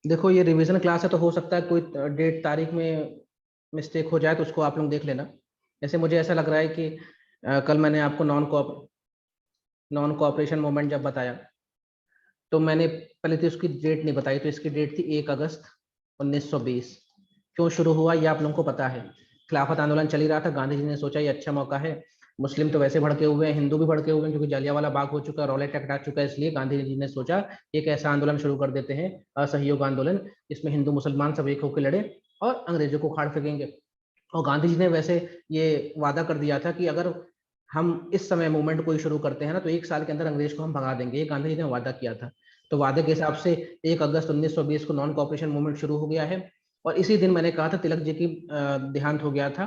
देखो ये revision class है तो हो सकता है कोई डेट तारीख में मिस्टेक हो जाए, तो उसको आप लोग देख लेना। जैसे मुझे ऐसा लग रहा है कि कल मैंने आपको नॉन कोऑपरेशन मूवमेंट जब बताया, तो मैंने पहले तो उसकी डेट नहीं बताई, तो इसकी डेट थी 1 अगस्त 1920। क्यों शुरू हुआ ये आप लोगों को पता है। खिलाफत आंदोलन चल ही रहा था, गांधी जी ने सोचा ये अच्छा मौका है, मुस्लिम तो वैसे भड़के हुए हैं, हिंदू भी भड़के हुए हैं, क्योंकि जलियांवाला बाग हो चुका है, रॉलेट एक्ट आ चुका है, इसलिए गांधी जी ने सोचा एक ऐसा आंदोलन शुरू कर देते हैं, असहयोग आंदोलन, इसमें हिंदू मुसलमान सब एक होकर लड़े और अंग्रेजों को उखाड़ फेंकेंगे। और गांधी जी ने वैसे ये वादा कर दिया था कि अगर हम इस समय मूवमेंट कोई शुरू करते हैं ना, तो 1 साल के अंदर अंग्रेज को हम भगा देंगे, ये गांधी जी ने वादा किया था। तो वादे के हिसाब से 1 अगस्त 1920 को नॉन कॉपरेशन मूवमेंट शुरू हो गया है। और इसी दिन मैंने कहा था तिलक जी की देहांत हो गया था।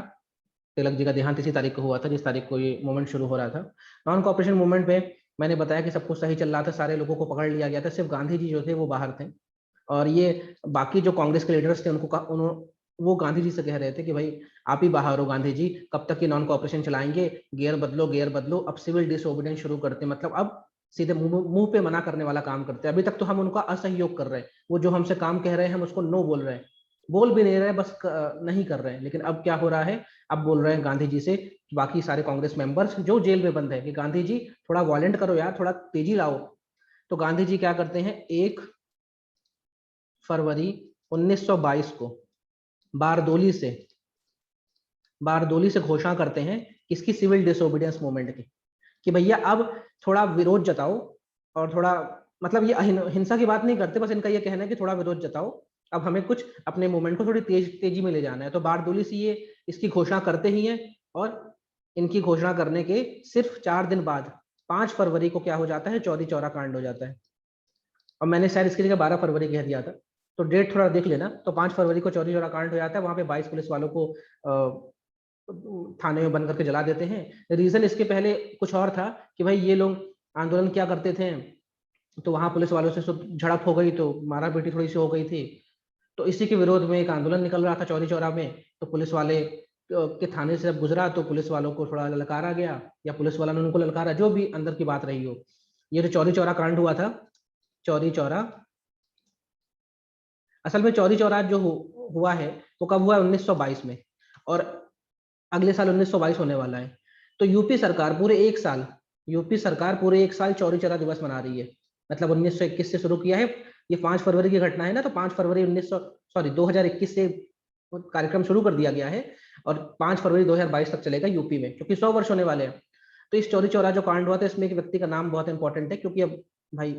तिलक जी का देहांत इसी तारीख को हुआ था जिस तारीख को ये मूवमेंट शुरू हो रहा था। नॉन कॉपरेशन मूवमेंट में मैंने बताया कि सब कुछ सही चल रहा था, सारे लोगों को पकड़ लिया गया था, सिर्फ गांधी जी जो थे वो बाहर थे। और ये बाकी जो कांग्रेस के लीडर्स थे वो गांधी जी से कह रहे थे कि भाई आप ही बाहर हो गांधी जी, कब तक ये नॉन कॉपरेशन चलाएंगे, गियर बदलो, अब सिविल डिसोबीडियंस शुरू करते हैं, मतलब अब सीधे मुंह पे मना करने वाला काम करते हैं। अभी तक तो हम उनका असहयोग कर रहे हैं, वो जो हमसे काम कह रहे हैं हम उसको नो बोल रहे हैं, बोल भी नहीं रहे, बस नहीं कर रहे हैं। लेकिन अब क्या हो रहा है, अब बोल रहे हैं गांधी जी से, बाकी सारे कांग्रेस मेंबर्स जो जेल में बंद है, कि गांधी जी थोड़ा वॉलेंट करो यार, थोड़ा तेजी लाओ। तो गांधी जी क्या करते हैं, 1 फरवरी 1922 को बारदोली से घोषणा करते हैं किसकी, सिविल डिसोबीडियंस मूवमेंट की, कि भैया अब थोड़ा विरोध जताओ। और थोड़ा मतलब ये हिंसा की बात नहीं करते, बस इनका ये कहना है कि थोड़ा विरोध जताओ, अब हमें कुछ अपने मूवमेंट को थोड़ी तेजी में ले जाना है। तो बारदोली से ये इसकी घोषणा करते ही हैं। और इनकी घोषणा करने के सिर्फ 4 दिन बाद 5 फरवरी को क्या हो जाता है, चौरी चौरा कांड हो जाता है। और मैंने शायद इसकी जगह 12 फरवरी कह दिया था, तो डेट थोड़ा देख लेना। तो 5 फरवरी को चौरी चौरा कांड हो जाता है, वहां पे 22 पुलिस वालों को थाने में बंद करके जला देते हैं। रीजन इसके पहले कुछ और था कि भाई ये लोग आंदोलन क्या करते थे, तो वहां पुलिस वालों से झड़प हो गई, तो मारा पीटी थोड़ी सी हो गई थी। तो इसी के विरोध में एक आंदोलन निकल रहा था चौरी चौरा में। तो पुलिस वाले के थाने से जब गुजरा, तो पुलिस वालों को थोड़ा ललकारा गया, या पुलिस वालों ने उनको ललकारा, जो भी अंदर की बात रही हो। ये जो चौरी चौरा कांड हुआ था, चौरी चौरा, असल में चौरी चौरा जो हुआ है वो कब हुआ है, 1922 में। और अगले साल 1922 होने वाला है। तो यूपी सरकार पूरे एक साल चौरी चौरा दिवस मना रही है। मतलब 1921 से शुरू किया है, ये 5 फरवरी की घटना है ना, तो 5 फरवरी 2021 से कार्यक्रम शुरू कर दिया गया है। और 5 फरवरी 2022 तक चलेगा यूपी में, क्योंकि 100 वर्ष होने वाले हैं। तो इस चौरी चौरा जो कांड हुआ था, इसमें एक व्यक्ति का नाम बहुत इंपॉर्टेंट है, क्योंकि अब भाई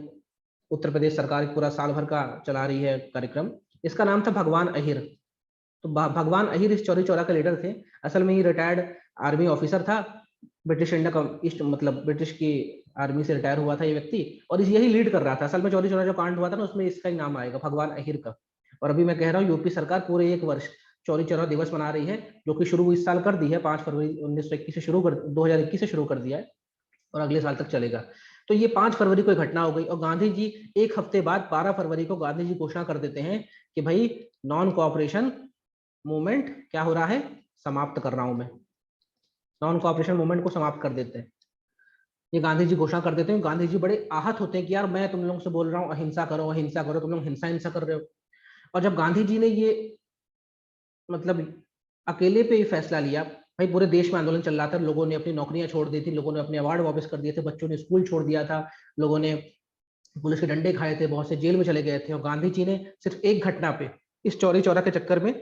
उत्तर प्रदेश सरकार पूरा साल भर का चला रही है कार्यक्रम। इसका नाम था भगवान अहिर। तो भगवान अहिर इस चौरी चौरा के लीडर थे। असल में ये रिटायर्ड आर्मी ऑफिसर था, ब्रिटिश इंडिया का ईस्ट, मतलब ब्रिटिश की आर्मी से रिटायर हुआ था ये व्यक्ति, और यही लीड कर रहा था। असल में चौरी चौरा जो कांड हुआ था ना, उसमें इसका ही नाम आएगा, भगवान अहिर का। और अभी मैं कह रहा हूँ यूपी सरकार पूरे 1 वर्ष चौरी चौरा दिवस मना रही है, जो कि शुरू इस साल कर दी है, 5 फरवरी 1921 से शुरू कर 2021 से शुरू कर दिया है, और अगले साल तक चलेगा। तो ये 5 फरवरी को घटना हो गई, और गांधी जी एक हफ्ते बाद 12 फरवरी को गांधी जी घोषणा कर देते हैं कि भाई नॉन कोऑपरेशन मूवमेंट क्या हो रहा है, समाप्त कर रहा हूं मैं, नॉन कोऑपरेशन मूवमेंट को समाप्त कर देते हैं। ये गांधी जी घोषणा कर देते हैं। गांधी जी बड़े आहत होते हैं कि यार मैं तुम लोगों से बोल रहा हूँ अहिंसा करो अहिंसा करो, तुम लोग हिंसा हिंसा कर रहे हो। और जब गांधी जी ने ये मतलब अकेले पे ही फैसला लिया, भाई पूरे देश में आंदोलन चल रहा था, लोगों ने अपनी नौकरियां छोड़ दी थी, लोगों ने अपने अवार्ड वापस कर दिए थे, बच्चों ने स्कूल छोड़ दिया था, लोगों ने पुलिस के डंडे खाए थे, बहुत से जेल में चले गए थे। और गांधी जी ने सिर्फ एक घटना पे, इस चौरी चौरा के चक्कर में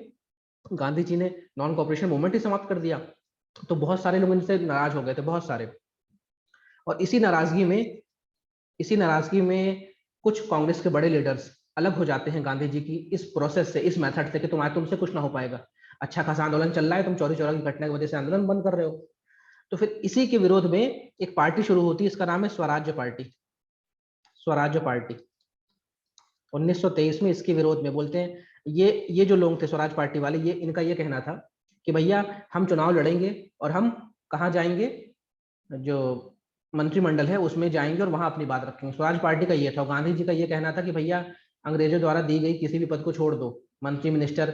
गांधी जी ने नॉन कॉपरेशन मूवमेंट ही समाप्त कर दिया। तो बहुत सारे लोग इनसे नाराज हो गए थे, बहुत सारे। और इसी नाराजगी में कुछ कांग्रेस के बड़े लीडर्स अलग हो जाते हैं गांधी जी की इस प्रोसेस से, इस मेथड से, कि तुमसे कुछ ना हो पाएगा, अच्छा खासा आंदोलन चल रहा है, तुम चौरी चौरा की घटना की वजह से आंदोलन बंद कर रहे हो। तो फिर इसी के विरोध में एक पार्टी शुरू होती है, इसका नाम है स्वराज्य पार्टी। स्वराज्य पार्टी 1923 में इसके विरोध में बोलते हैं, ये जो लोग थे स्वराज पार्टी वाले, ये इनका ये कहना था कि भैया हम चुनाव लड़ेंगे, और हम कहाँ जाएंगे, जो मंत्रिमंडल है उसमें जाएंगे और वहां अपनी बात रखेंगे। स्वराज पार्टी का ये था। गांधी जी का ये कहना था कि भैया अंग्रेजों द्वारा दी गई किसी भी पद को छोड़ दो, मंत्री मिनिस्टर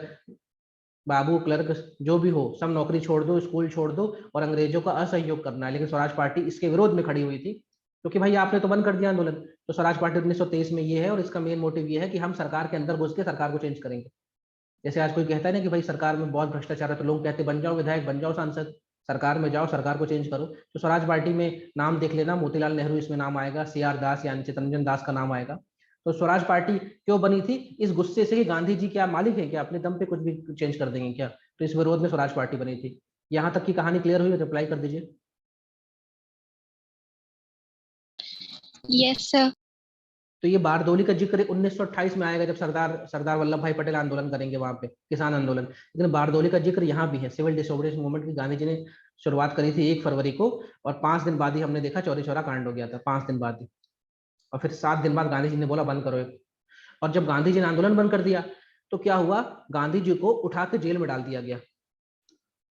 बाबू क्लर्क जो भी हो, सब नौकरी छोड़ दो, स्कूल छोड़ दो, और अंग्रेजों का असहयोग करना है। लेकिन स्वराज पार्टी इसके विरोध में खड़ी हुई थी। क्योंकि भाई आपने तो बंद कर दिया आंदोलन। तो स्वराज पार्टी 1923 में ये है, और इसका मेन मोटिव ये है कि हम सरकार के अंदर घुस के सरकार को चेंज करेंगे। जैसे आज कोई कहता है ना कि भाई सरकार में बहुत भ्रष्टाचार है, तो लोग कहते हैं बन जाओ विधायक, बन जाओ सांसद, सरकार में जाओ, सरकार को चेंज करो। तो स्वराज पार्टी में नाम देख लेना, मोतीलाल नेहरू इसमें नाम आएगा, CR दास यानी चितरंजन दास का नाम आएगा। तो स्वराज पार्टी क्यों बनी थी? इस गुस्से से कि गांधी जी क्या मालिक है क्या, अपने दम पे कुछ भी चेंज कर देंगे क्या? तो इस विरोध में स्वराज पार्टी बनी थी। यहाँ तक की कहानी क्लियर हुई? रिप्लाई कर दीजिए। Yes sir. तो ये बारदौली का जिक्र 1928 में आएगा, जब सरदार सरदार वल्लभ भाई पटेल आंदोलन करेंगे वहां पे, किसान आंदोलन। लेकिन बारदौली का जिक्र यहाँ भी है। सिविल डिसोबीडियंस मूवमेंट की गांधी जी ने शुरुआत करी थी 1 फरवरी को, और 5 दिन बाद ही हमने देखा चौरी चौरा कांड हो गया था, 5 दिन बाद ही। और फिर 7 दिन बाद गांधी जी ने बोला बंद करो। और जब गांधी जी ने आंदोलन बंद कर दिया, तो क्या हुआ? गांधी जी को उठा के जेल में डाल दिया गया।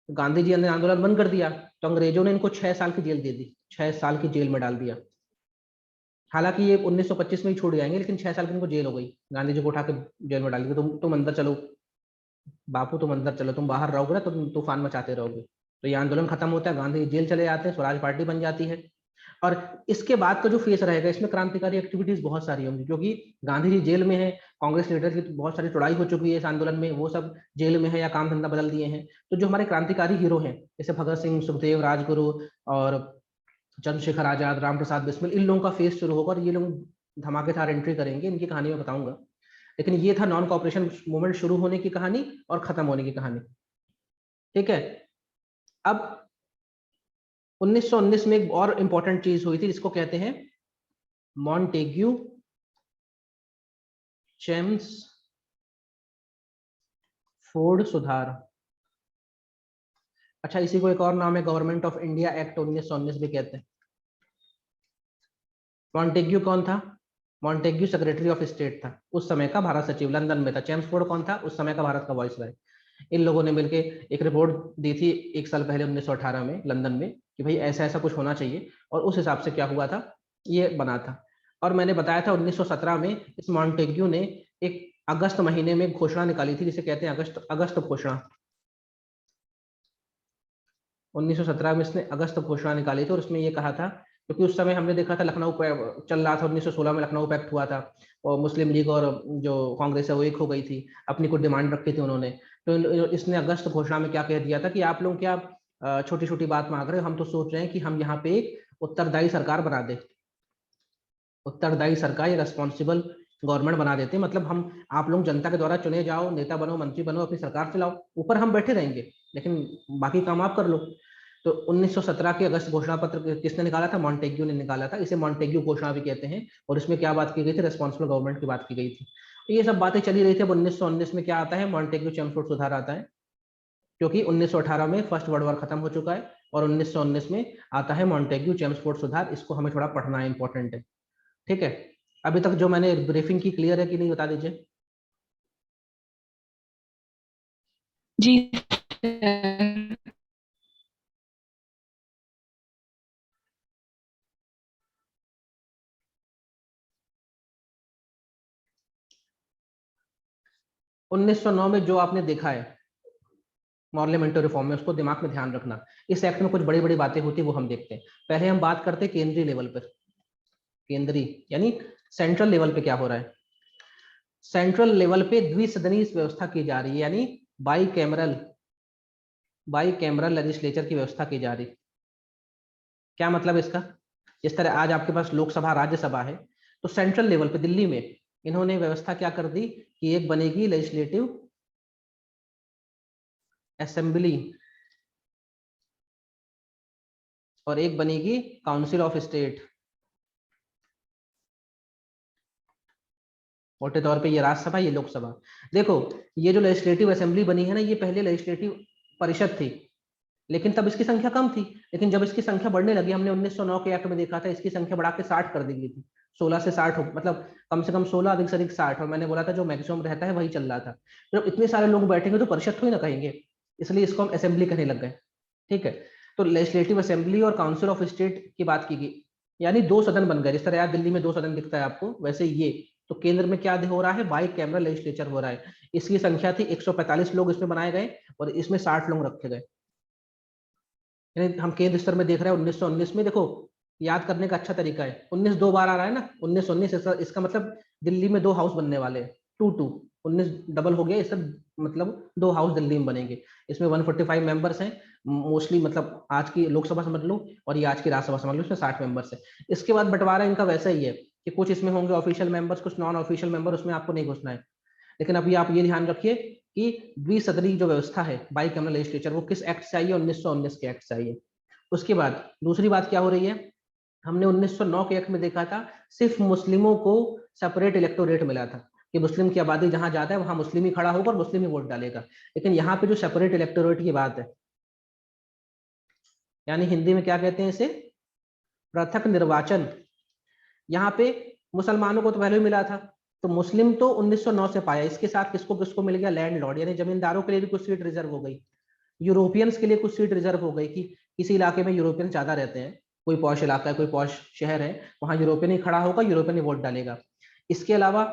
गांधी जी ने आंदोलन बंद कर दिया, तो अंग्रेजों ने इनको 6 साल की जेल दे दी, 6 साल की जेल में डाल दिया। हालांकि ये 1925 में ही छूट जाएंगे, लेकिन 6 साल की इनको जेल हो गई। गांधी जी को उठा के जेल में डाल दिया, तुम अंदर चलो बापू, तुम अंदर चलो, तुम बाहर रहोगे ना तो तुम तूफान मचाते रहोगे। तो ये आंदोलन खत्म होता है, गांधी जेल चले जाते हैं, स्वराज पार्टी बन जाती है। और इसके बाद का जो फेस रहेगा, इसमें क्रांतिकारी एक्टिविटीज बहुत सारी होंगी, क्योंकि गांधी जी जेल में है, कांग्रेस लीडर की तो बहुत सारी चुड़ाई हो चुकी है इस आंदोलन में, वो सब जेल में है या काम धंधा बदल दिए हैं। तो जो हमारे क्रांतिकारी हीरो हैं, जैसे भगत सिंह, सुखदेव, राजगुरु और चंद्रशेखर आजाद, राम प्रसाद बिस्मिल, इन लोगों का फेस शुरू होगा, और ये लोग धमाकेदार एंट्री करेंगे, इनकी कहानी मैं बताऊंगा। लेकिन ये था नॉन कॉपरेशन मूवमेंट शुरू होने की कहानी और खत्म होने की कहानी। ठीक है। अब 1919 में एक और इंपॉर्टेंट चीज हुई थी, जिसको कहते हैं मॉन्टेग्यू चेम्सफोर्ड सुधार। अच्छा, इसी को एक और नाम है गवर्नमेंट ऑफ इंडिया एक्ट 1919 भी कहते हैं। मॉन्टेग्यू कौन था? मॉन्टेग्यू सेक्रेटरी ऑफ स्टेट था उस समय का, भारत सचिव, लंदन में था। चेम्सफोर्ड कौन था? उस समय का भारत का वाइसरॉय। इन लोगों ने मिलकर एक रिपोर्ट दी थी 1 साल पहले 1918 में लंदन में, कि भाई ऐसा ऐसा कुछ होना चाहिए, और उस हिसाब से क्या हुआ था, ये बना था। और मैंने बताया था 1917 में इस मॉन्टेग्यू ने एक अगस्त महीने में घोषणा निकाली थी, जिसे कहते हैं अगस्त अगस्त घोषणा। 1917 में इसने अगस्त घोषणा निकाली थी, और उसमें ये कहा था, क्योंकि उस समय हमने देखा था लखनऊ चल रहा था, 1916 में लखनऊ पैक्ट हुआ था, और मुस्लिम लीग और जो कांग्रेस है वो एक हो गई थी, अपनी कुछ डिमांड रखी थी उन्होंने। तो इसने अगस्त घोषणा में क्या कह दिया था कि आप लोग क्या छोटी छोटी बात मांग रहे हो, हम तो सोच रहे हैं कि हम यहाँ पे एक उत्तरदायी सरकार बना दे, उत्तरदायी सरकार या रेस्पॉन्सिबल गवर्नमेंट बना देते हैं। मतलब हम, आप लोग जनता के द्वारा चुने जाओ, नेता बनो, मंत्री बनो, अपनी सरकार चलाओ, ऊपर हम बैठे रहेंगे, लेकिन बाकी काम आप कर लो। तो 1917 के अगस्त घोषणा पत्र किसने निकाला था? मॉन्टेग्यू ने निकाला था। इसे मॉन्टेग्यू घोषणा भी कहते हैं। और इसमें क्या बात की गई थी? रेस्पॉन्सिबल गवर्नमेंट की बात की गई थी। तो ये सब बातें चली रही थी। अब 1919 में क्या आता है? मॉन्टेग्यू चेम्सफोर्ड सुधार आता है, क्योंकि 1918 में फर्स्ट वर्ल्ड वॉर खत्म हो चुका है, और 1919 में आता है मॉन्टेग्यू चेम्सफोर्ड सुधार। इसको हमें थोड़ा पढ़ना है, इंपॉर्टेंट है। ठीक है। अभी तक जो मैंने ब्रीफिंग की क्लियर है कि नहीं, बता दीजिए। जी सर। 1909 में जो आपने देखा है पार्लियामेंट्री रिफॉर्म में, उसको दिमाग में ध्यान रखना। इस एक्ट में कुछ बड़ी बड़ी बातें होती है, वो हम देखते हैं। पहले हम बात करते हैं केंद्रीय लेवल पर। केंद्रीय यानी सेंट्रल लेवल पे क्या हो रहा है? सेंट्रल लेवल पे द्विसदनीय व्यवस्था की जा रही है, यानी बाई कैमरल लेजिस्लेचर की व्यवस्था की जा रही। क्या मतलब इसका? जिस तरह आज आपके पास लोकसभा राज्यसभा है, तो सेंट्रल लेवल पे दिल्ली में इन्होंने व्यवस्था क्या कर दी कि एक बनेगी लेजिस्लेटिव असेंबली और एक बनेगी काउंसिल ऑफ स्टेट। मोटे तौर पे ये राज्यसभा, ये लोकसभा। देखो, ये जो लेजिस्लेटिव असेंबली बनी है ना, ये पहले लेजिस्लेटिव परिषद थी, लेकिन तब इसकी संख्या कम थी। लेकिन जब इसकी संख्या बढ़ने लगी, हमने 1909 के एक्ट में देखा था, इसकी संख्या बढ़ा के 60 कर दी गई थी। 16 से 60 मतलब कम से कम 16, अधिक से अधिक 60। और मैंने बोला था जो मैक्सिमम रहता है वही चल रहा था। जब इतने सारे लोग बैठेंगे तो परिषद थोड़ी ना कहेंगे, इसलिए इसको हम असेंबली कहने लग गए। ठीक है। तो लेजिस्लेटिव असेंबली और काउंसिल ऑफ स्टेट की बात की गई, यानी 2 सदन बन गए। जिस तरह यार दिल्ली में 2 सदन दिखता है आपको, वैसे ये तो केंद्र में क्या हो रहा है? बाई कैमरल लेजिस्लेचर हो रहा है। इसकी संख्या थी 145 लोग इसमें बनाए गए, और इसमें 60 लोग रखे गए। यानी हम केंद्र स्तर में देख रहे हैं 1919 में। देखो, याद करने का अच्छा तरीका है, 19 दो बार आ रहा है ना, 19 इसका मतलब दिल्ली में 2 हाउस बनने वाले हैं, 2 19 डबल हो गया, इसका मतलब 2 हाउस दिल्ली में बनेंगे। इसमें 145 मेंबर्स हैं मोस्टली, मतलब आज की लोकसभा समझ लो और ये आज की राज्यसभा समझ लो, इसमें 60 मेंबर्स है। इसके बाद बंटवारा इनका वैसा ही है कि कुछ इसमें होंगे ऑफिशियल मेंबर्स, कुछ नॉन ऑफिशियल मेंबर, उसमें आपको नहीं घुसना है। लेकिन अभी आप ये ध्यान रखिए कि द्विसदनी जो व्यवस्था है बाईकैमरल लेजिस्लेचर, वो किस एक्ट से आई है? 1919 के एक्ट से आई है। उसके बाद दूसरी बात क्या हो रही है, हमने 1909 के एक्ट में देखा था सिर्फ मुस्लिमों को सेपरेट इलेक्टोरेट मिला था कि मुस्लिम की आबादी जहां ज्यादा है वहां मुस्लिम ही खड़ा होगा और मुस्लिम ही वोट डालेगा। लेकिन यहाँ पे जो सेपरेट इलेक्टोरेट की बात है, यानी हिंदी में क्या कहते हैं इसे, पृथक निर्वाचन, यहाँ पे मुसलमानों को तो पहले ही मिला था, तो मुस्लिम तो 1909 से पाया। इसके साथ किसको किसको मिल गया? लैंडलॉर्ड, यानी जमींदारों के लिए भी कुछ सीट रिजर्व हो गई, यूरोपियंस के लिए कुछ सीट रिजर्व हो गई कि किसी इलाके में यूरोपियन ज्यादा रहते हैं, कोई पॉश इलाका है, कोई पॉश शहर है, वहां यूरोपियन ही खड़ा होगा, यूरोपियन ही वोट डालेगा। इसके अलावा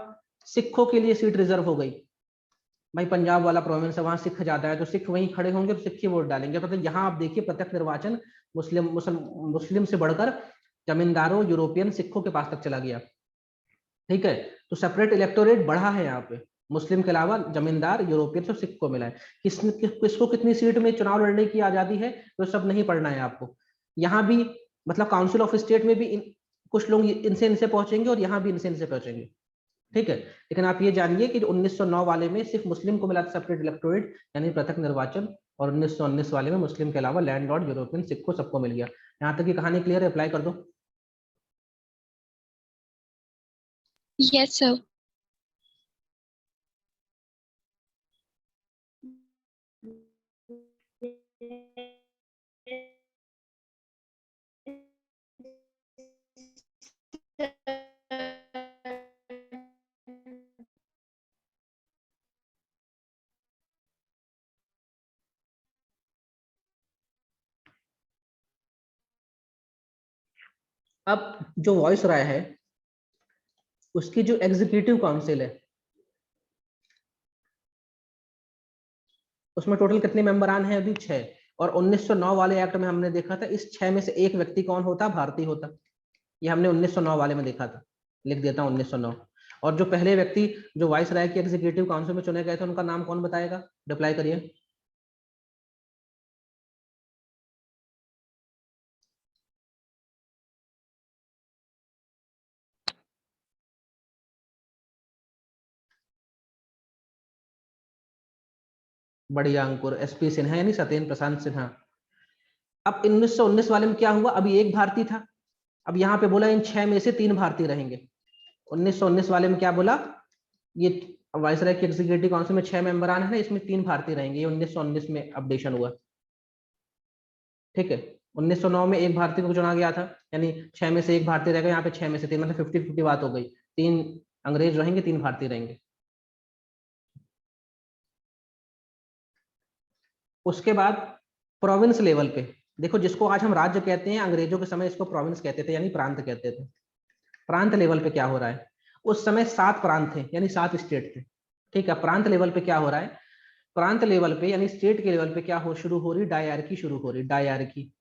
सिखों के लिए सीट रिजर्व हो गई, भाई पंजाब वाला प्रोविंस है, वहां सिख ज्यादा है, तो सिख वहीं खड़े होंगे, तो सिख ही वोट डालेंगे। तो यहाँ आप देखिए प्रत्यक्ष निर्वाचन मुस्लिम से बढ़कर जमींदारों, यूरोपियन, सिखों के पास तक चला गया। ठीक है, तो सेपरेट इलेक्टोरेट बढ़ा है यहाँ पे, मुस्लिम के अलावा जमींदार, यूरोपियन, सब सिख को मिला है। किसको कितनी सीट में चुनाव लड़ने की आजादी है तो सब नहीं पढ़ना है आपको। यहाँ भी मतलब काउंसिल ऑफ स्टेट में भी कुछ लोग इनसे इनसे पहुंचेंगे और यहाँ भी इनसे इनसे पहुंचेंगे। ठीक है, लेकिन आप ये जानिए कि 1909 वाले में सिर्फ मुस्लिम को मिला था सेपरेट इलेक्टोरेट यानी पृथक निर्वाचन, और 1919 वाले में मुस्लिम के अलावा लैंडलॉर्ड, यूरोपियन, सिख को सबको मिल गया। यहाँ तक की कहानी क्लियर है? अप्लाई कर दो। Yes, sir. अब जो वॉइस राय है उसकी जो एग्जीक्यूटिव काउंसिल है उसमें टोटल कितने मेंबरान हैं? अभी 6। और 1909 वाले एक्ट में हमने देखा था इस 6 में से एक व्यक्ति कौन होता? भारतीय होता। ये हमने 1909 वाले में देखा था, लिख देता हूं 1909। और जो पहले व्यक्ति जो वाइस राय की एग्जीक्यूटिव काउंसिल में चुने गए थे उनका नाम कौन बताएगा? रिप्लाई करिए। बढ़िया अंकुर, एसपी सिन्हा यानी सत्येंद्र प्रसाद सिन्हा। अब 1919 वाले में क्या हुआ? अभी एक भारतीय था, अब यहाँ पे बोला इन 6 में से 3 भारतीय रहेंगे। 1919 वाले में क्या बोला? ये वाइसराय की एग्जीक्यूटिव काउंसिल में 6 मेंबरान है ना, इसमें 3 भारतीय रहेंगे। ये 1919 में अपडेशन हुआ। ठीक है, 1909 में एक भारतीय को चुना गया था, यानी 6 में से एक भारतीय रहेगा, यहाँ पे 6 में से 3, मतलब 50-50 बात हो गई। 3 अंग्रेज रहेंगे, 3 भारतीय रहेंगे। उसके बाद प्रोविंस लेवल पे देखो, जिसको आज हम राज्य कहते हैं, अंग्रेजों के समय इसको प्रोविंस कहते थे यानी प्रांत कहते थे। प्रांत लेवल पे क्या हो रहा है? उस समय 7 प्रांत थे यानी 7 स्टेट थे। ठीक है, प्रांत लेवल पे क्या हो रहा है? प्रांत लेवल पे यानी स्टेट के लेवल पे क्या हो शुरू हो रही? डायरकी शुरू हो रही, डायरकी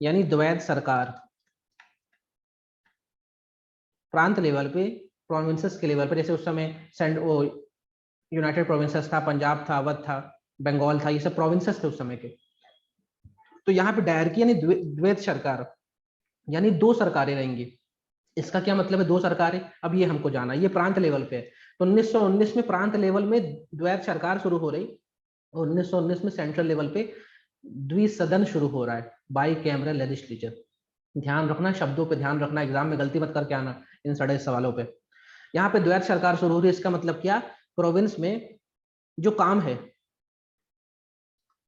यानी द्वैध सरकार। प्रांत लेवल पे, प्रोविंसेस के लेवल पे, जैसे उस समय यूनाइटेड प्रोविंसेस था, पंजाब था, अवध था, बंगाल था, ये सब प्रोविंसेस थे उस समय के। तो यहाँ पे डायरकी यानी द्वैध सरकार, यानी 2 सरकारें रहेंगी। इसका क्या मतलब है 2 सरकारें? अब ये हमको जाना, ये प्रांत लेवल पे है। तो 1919 में प्रांत लेवल में द्वैध सरकार शुरू हो रही, और 1919 में सेंट्रल लेवल पे द्विसदन शुरू हो रहा है, बाई कैमरल लेजिस्लेचर। ध्यान रखना, शब्दों पे ध्यान रखना, एग्जाम में गलती मत करके आना इन सारे सवालों पे। यहाँ पे द्वैध सरकार शुरू हो रही है, इसका मतलब क्या? प्रोविंस में जो काम है,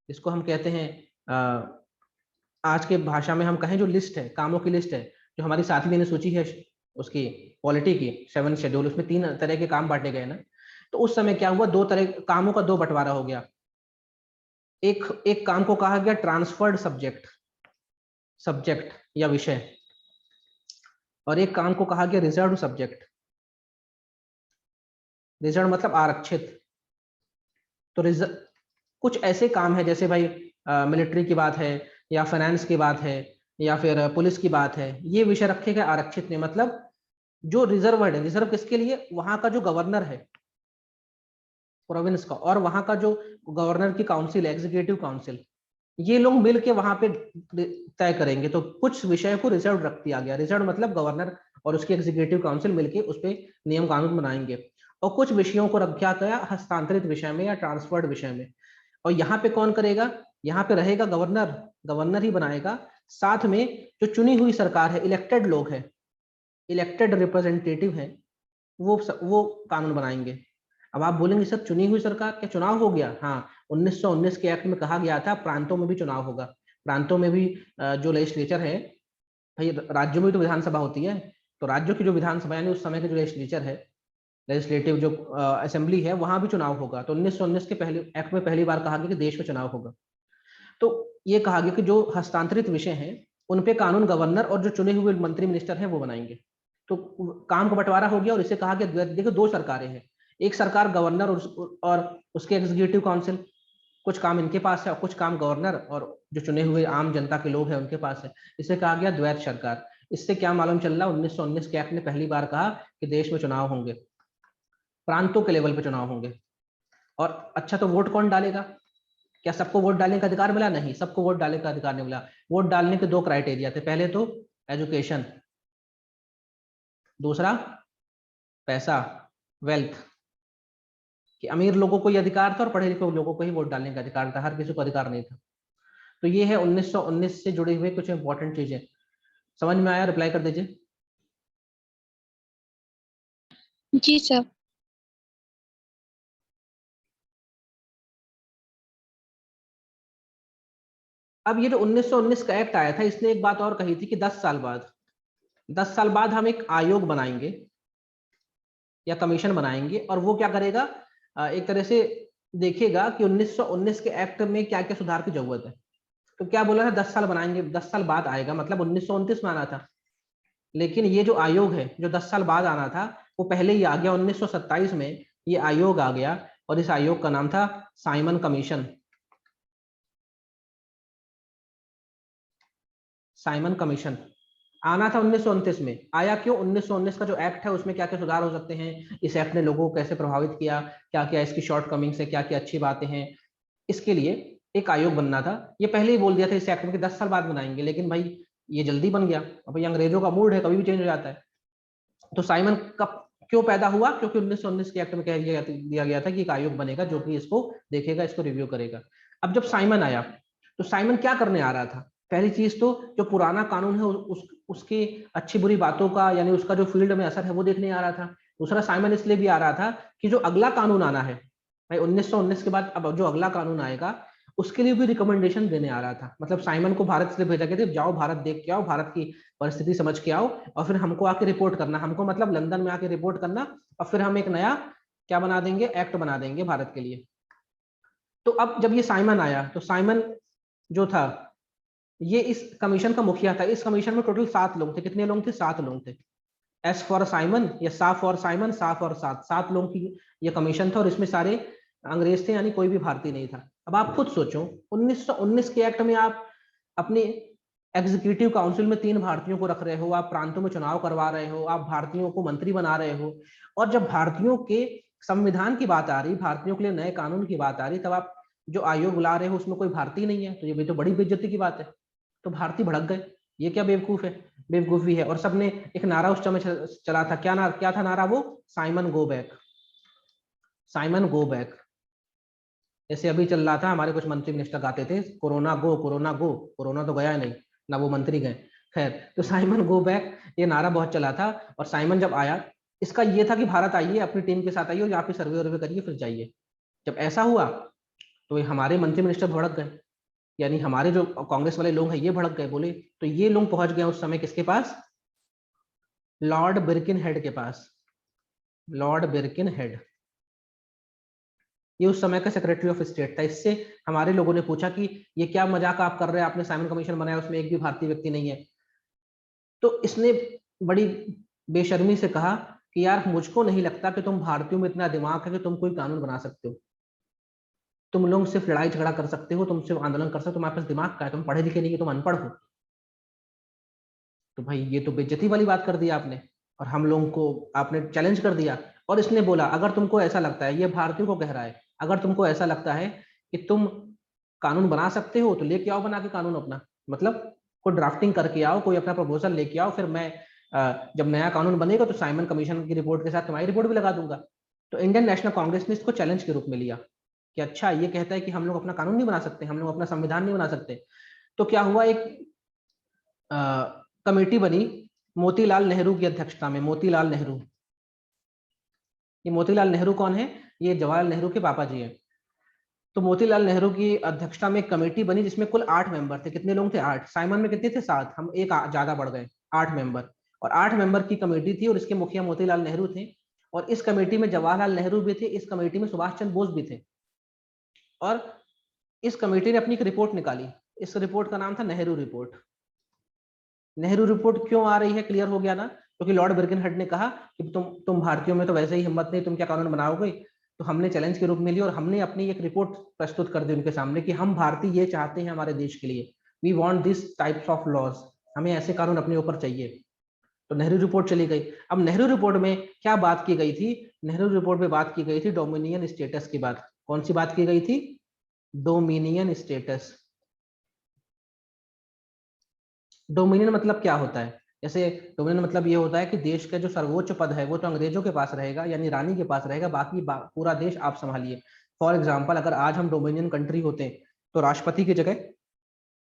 इसको हम कहते हैं आज के भाषा में हम कहें जो लिस्ट है, कामों की लिस्ट है, जो हमारी 7वीं अनुसूची है उसकी पॉलिटी की 7 शेड्यूल, उसमें 3 तरह के काम बांटे गए ना। तो उस समय क्या हुआ? 2 तरह कामों का 2 बंटवारा हो गया। एक काम को कहा गया ट्रांसफर्ड सब्जेक्ट, सब्जेक्ट या विषय, और एक काम को कहा गया रिजर्व सब्जेक्ट। रिजर्व मतलब आरक्षित। तो कुछ ऐसे काम है जैसे भाई मिलिट्री की बात है, या फाइनेंस की बात है, या फिर पुलिस की बात है, ये विषय रखे गए आरक्षित में। मतलब जो रिजर्व है, रिजर्व किसके लिए, वहां का जो गवर्नर है प्रोविंस का, और वहां का जो गवर्नर की काउंसिल है, एग्जीक्यूटिव काउंसिल, ये लोग मिलके वहां पे तय करेंगे। तो कुछ विषय को रिजर्व रख दिया गया। रिजर्व मतलब गवर्नर और उसकी एग्जीक्यूटिव काउंसिल मिलके उस पर नियम कानून बनाएंगे। और कुछ विषयों को रखा गया हस्तांतरित विषय में या ट्रांसफर्ड विषय में। और यहाँ पे कौन करेगा, यहाँ पे रहेगा गवर्नर, गवर्नर ही बनाएगा। साथ में जो चुनी हुई सरकार है, इलेक्टेड लोग हैं, इलेक्टेड रिप्रेजेंटेटिव है, वो कानून बनाएंगे। अब आप बोलेंगे सर चुनी हुई सरकार, क्या चुनाव हो गया? हाँ, 1919 के एक्ट में कहा गया था प्रांतों में भी चुनाव होगा। प्रांतों में भी जो लेजिस्लेचर है, भाई राज्यों में तो विधानसभा होती है, तो राज्यों की जो विधानसभा यानी उस समय के जो लेजिस्लेचर है, लेजिस्लेटिव जो असेंबली है, वहां भी चुनाव होगा। तो 1919 के पहले एक्ट में पहली बार कहा गया कि देश में चुनाव होगा। तो ये कहा गया कि जो हस्तांतरित विषय हैं उन पे कानून गवर्नर और जो चुने हुए मंत्री मिनिस्टर हैं वो बनाएंगे। तो काम का बंटवारा हो गया और इसे कहा गया, देखो दो सरकारें हैं, एक सरकार गवर्नर और उसके एग्जीक्यूटिव काउंसिल, कुछ काम इनके पास है और कुछ काम गवर्नर और जो चुने हुए आम जनता के लोग हैं उनके पास है। इसे कहा गया द्वैत सरकार। इससे क्या मालूम चल रहा, 1919 के एक्ट ने पहली बार कहा कि देश में चुनाव होंगे, प्रांतों के लेवल पे चुनाव होंगे। और अच्छा, तो वोट कौन डालेगा? क्या सबको वोट डालने का अधिकार मिला? नहीं, सबको वोट डालने का अधिकार नहीं मिला। वोट डालने के दो क्राइटेरिया थे, पहले तो एजुकेशन, दूसरा पैसा, वेल्थ, कि अमीर लोगों को ये अधिकार था और पढ़े लिखे लोगों को ही वोट डालने का अधिकार था, हर किसी को अधिकार नहीं था। तो ये है 1919 से जुड़े हुए कुछ इंपॉर्टेंट चीजें। समझ में आया? रिप्लाई कर दीजिए। जी सर। अब ये जो 1919 का एक्ट आया था, इसने एक बात और कही थी कि 10 साल बाद हम एक आयोग बनाएंगे या कमीशन बनाएंगे, और वो क्या करेगा, एक तरह से देखेगा कि 1919 के एक्ट में क्या क्या सुधार की जरूरत है। तो क्या बोला था, 10 साल बनाएंगे, 10 साल बाद आएगा, मतलब 1929 में आना था। लेकिन ये जो आयोग है जो 10 साल बाद आना था, वो पहले ही आ गया। 1927 में ये आयोग आ गया और इस आयोग का नाम था साइमन कमीशन। साइमन कमीशन आना था 1929 में। आया क्यों? 1919 का जो एक्ट है उसमें क्या क्या सुधार हो सकते हैं, इस एक्ट ने लोगों को कैसे प्रभावित किया, क्या क्या इसकी शॉर्ट कमिंग्स है, क्या क्या अच्छी बातें हैं, इसके लिए एक आयोग बनना था। ये पहले ही बोल दिया था इस एक्ट में कि 10 साल बाद बनाएंगे, लेकिन भाई ये जल्दी बन गया। अब भाई अंग्रेजों का मूड है, कभी भी चेंज हो जाता है। तो साइमन कब क्यों पैदा हुआ? क्योंकि 1919 के एक्ट में कह दिया गया था कि एक आयोग बनेगा जो कि इसको देखेगा, इसको रिव्यू करेगा। अब जब साइमन आया तो साइमन क्या करने आ रहा था? पहली चीज तो जो पुराना कानून है उसकी अच्छी बुरी बातों का, यानी उसका जो फील्ड में असर है वो देखने आ रहा था। दूसरा, साइमन इसलिए भी आ रहा था कि जो अगला कानून आना है भाई 1919 के बाद, अब जो अगला कानून आएगा उसके लिए भी रिकमेंडेशन देने आ रहा था। मतलब साइमन को भारत से भेजा गया था, जाओ भारत देख के आओ, भारत की परिस्थिति समझ के आओ, और फिर हमको आके रिपोर्ट करना। हमको मतलब लंदन में आके रिपोर्ट करना, और फिर हम एक नया क्या बना देंगे, एक्ट बना देंगे भारत के लिए। तो अब जब ये साइमन आया तो साइमन जो था ये इस कमीशन का मुखिया था। इस कमीशन में टोटल 7 लोग थे। कितने लोग थे? 7 लोग थे। एस फॉर साइमन या सा फॉर साइमन, सा फॉर 7, 7 लोगों की ये कमीशन था, और इसमें सारे अंग्रेज थे, यानी कोई भी भारतीय नहीं था। अब आप खुद सोचो, 1919 के एक्ट में आप अपनी एग्जीक्यूटिव काउंसिल में 3 भारतीयों को रख रहे हो, आप प्रांतों में चुनाव करवा रहे हो, आप भारतीयों को मंत्री बना रहे हो, और जब भारतीयों के संविधान की बात आ रही, भारतीयों के लिए नए कानून की बात आ रही, तब आप जो आयोग बुला रहे हो उसमें कोई भारतीय नहीं है। तो ये भी तो बड़ी बेइज्जती की बात है। तो भारतीय भड़क गए, ये क्या बेवकूफ है, बेवकूफी है। और सबने एक नारा उस समय चला था, क्या था नारा वो? Simon go back, Simon go back. जैसे अभी चल रहा था, हमारे कुछ मंत्री मिनिस्टर गाते थे कोरोना गो, कोरोना गो। कोरोना तो गया नहीं ना, वो मंत्री गए। खैर, तो साइमन गो बैक ये नारा बहुत चला था। और साइमन जब आया, इसका ये था कि भारत आइए, अपनी टीम के साथ आइए और यहाँ पे सर्वे वर्वे करिए, फिर जाइए। जब ऐसा हुआ तो हमारे मंत्री मिनिस्टर भड़क गए, यानी हमारे जो कांग्रेस वाले लोग हैं ये भड़क गए, बोले। तो ये लोग पहुंच गए उस समय किसके पास? लॉर्ड बिरकिन हेड के पास। लॉर्ड बिरकिन हेड ये उस समय का सेक्रेटरी ऑफ स्टेट था। इससे हमारे लोगों ने पूछा कि ये क्या मजाक आप कर रहे हैं, आपने साइमन कमीशन बनाया, उसमें एक भी भारतीय व्यक्ति नहीं है। तो इसने बड़ी बेशर्मी से कहा कि यार मुझको नहीं लगता कि तुम भारतीयों में इतना दिमाग है कि तुम कोई कानून बना सकते हो। तुम लोग सिर्फ लड़ाई झगड़ा कर सकते हो, तुम सिर्फ आंदोलन कर सकते हो, तुम्हारे पास दिमाग का है, तुम पढ़े लिखे नहीं हो, तुम अनपढ़ हो। तो भाई ये तो बेइज्जती वाली बात कर दी आपने, और हम लोगों को आपने चैलेंज कर दिया। और इसने बोला अगर तुमको ऐसा लगता है, ये भारतीयों को कह रहा है, अगर तुमको ऐसा लगता है कि तुम कानून बना सकते हो तो लेके आओ बना के कानून अपना, मतलब कोई ड्राफ्टिंग करके आओ, कोई अपना प्रपोजल लेके आओ, फिर मैं जब नया कानून बनेगा तो साइमन कमीशन की रिपोर्ट के साथ तुम्हारी रिपोर्ट भी लगा दूंगा। तो इंडियन नेशनल कांग्रेस ने इसको चैलेंज के रूप में लिया कि अच्छा ये कहता है कि हम लोग अपना कानून नहीं बना सकते, हम लोग अपना संविधान नहीं बना सकते। तो क्या हुआ, एक कमेटी बनी मोतीलाल नेहरू की अध्यक्षता में। मोतीलाल नेहरू, ये मोतीलाल नेहरू कौन है? ये जवाहरलाल नेहरू के पापा जी हैं। तो मोतीलाल नेहरू की अध्यक्षता में एक कमेटी बनी जिसमें कुल 8 मेंबर थे। कितने लोग थे? 8। साइमन में कितने थे? 7। हम एक ज्यादा बढ़ गए, 8 मेंबर। और 8 मेंबर की कमेटी थी और इसके मुखिया मोतीलाल नेहरू थे। और इस कमेटी में जवाहरलाल नेहरू भी थे, इस कमेटी में सुभाष चंद्र बोस भी थे। और इस कमेटी ने अपनी एक रिपोर्ट निकाली। इस रिपोर्ट का नाम था नेहरू रिपोर्ट। नेहरू रिपोर्ट क्यों आ रही है, क्लियर हो गया ना? क्योंकि लॉर्ड बिर्केनहेड ने कहा कि तुम भारतीयों में तो वैसे ही हिम्मत नहीं, तुम क्या कानून बनाओगे? तो हमने चैलेंज के रूप में लिया और हमने अपनी एक रिपोर्ट प्रस्तुत कर दी उनके सामने कि हम भारतीय ये चाहते हैं हमारे देश के लिए, we want this types of laws, हमें ऐसे कानून अपने ऊपर चाहिए। तो नेहरू रिपोर्ट चली गई। अब नेहरू रिपोर्ट में क्या बात की गई थी? नेहरू रिपोर्ट में बात की गई थी डोमिनियन स्टेटस की बात। कौन सी बात की गई थी? Dominion status. डोमिनियन मतलब क्या होता है? जैसे डोमिनियन मतलब ये होता है कि देश का जो सर्वोच्च पद है वो तो अंग्रेजों के पास रहेगा, यानी रानी के पास रहेगा, बाकी पूरा देश आप संभालिए। फॉर एग्जाम्पल, अगर आज हम डोमिनियन कंट्री होते तो राष्ट्रपति की जगह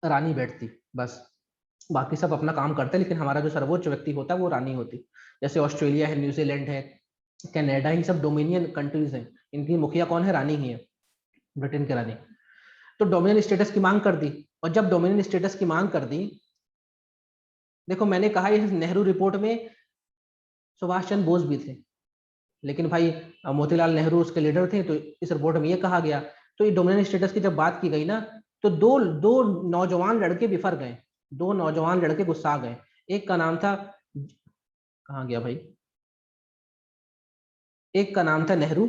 रानी बैठती, बस। बाकी सब अपना काम करते, लेकिन हमारा जो सर्वोच्च व्यक्ति होता है वो रानी होती। जैसे ऑस्ट्रेलिया है, न्यूजीलैंड है, कनाडा, इन सब डोमिनियन कंट्रीज हैं, इनकी मुखिया कौन है? रानी ही है, ब्रिटेन की रानी। तो डोमिनियन स्टेटस की मांग कर दी। और जब डोमिनियन स्टेटस की मांग कर दी, देखो मैंने कहा ये नेहरू रिपोर्ट में सुभाष चंद्र बोस भी थे, लेकिन भाई मोतीलाल नेहरू उसके लीडर थे, तो इस रिपोर्ट में ये कहा गया। तो ये डोमिनियन स्टेटस की जब बात की गई ना, तो दो दो नौजवान लड़के बिफर गए, दो नौजवान लड़के गुस्सा गए। एक का नाम था, कहाँ गया भाई, एक का नाम था नेहरू,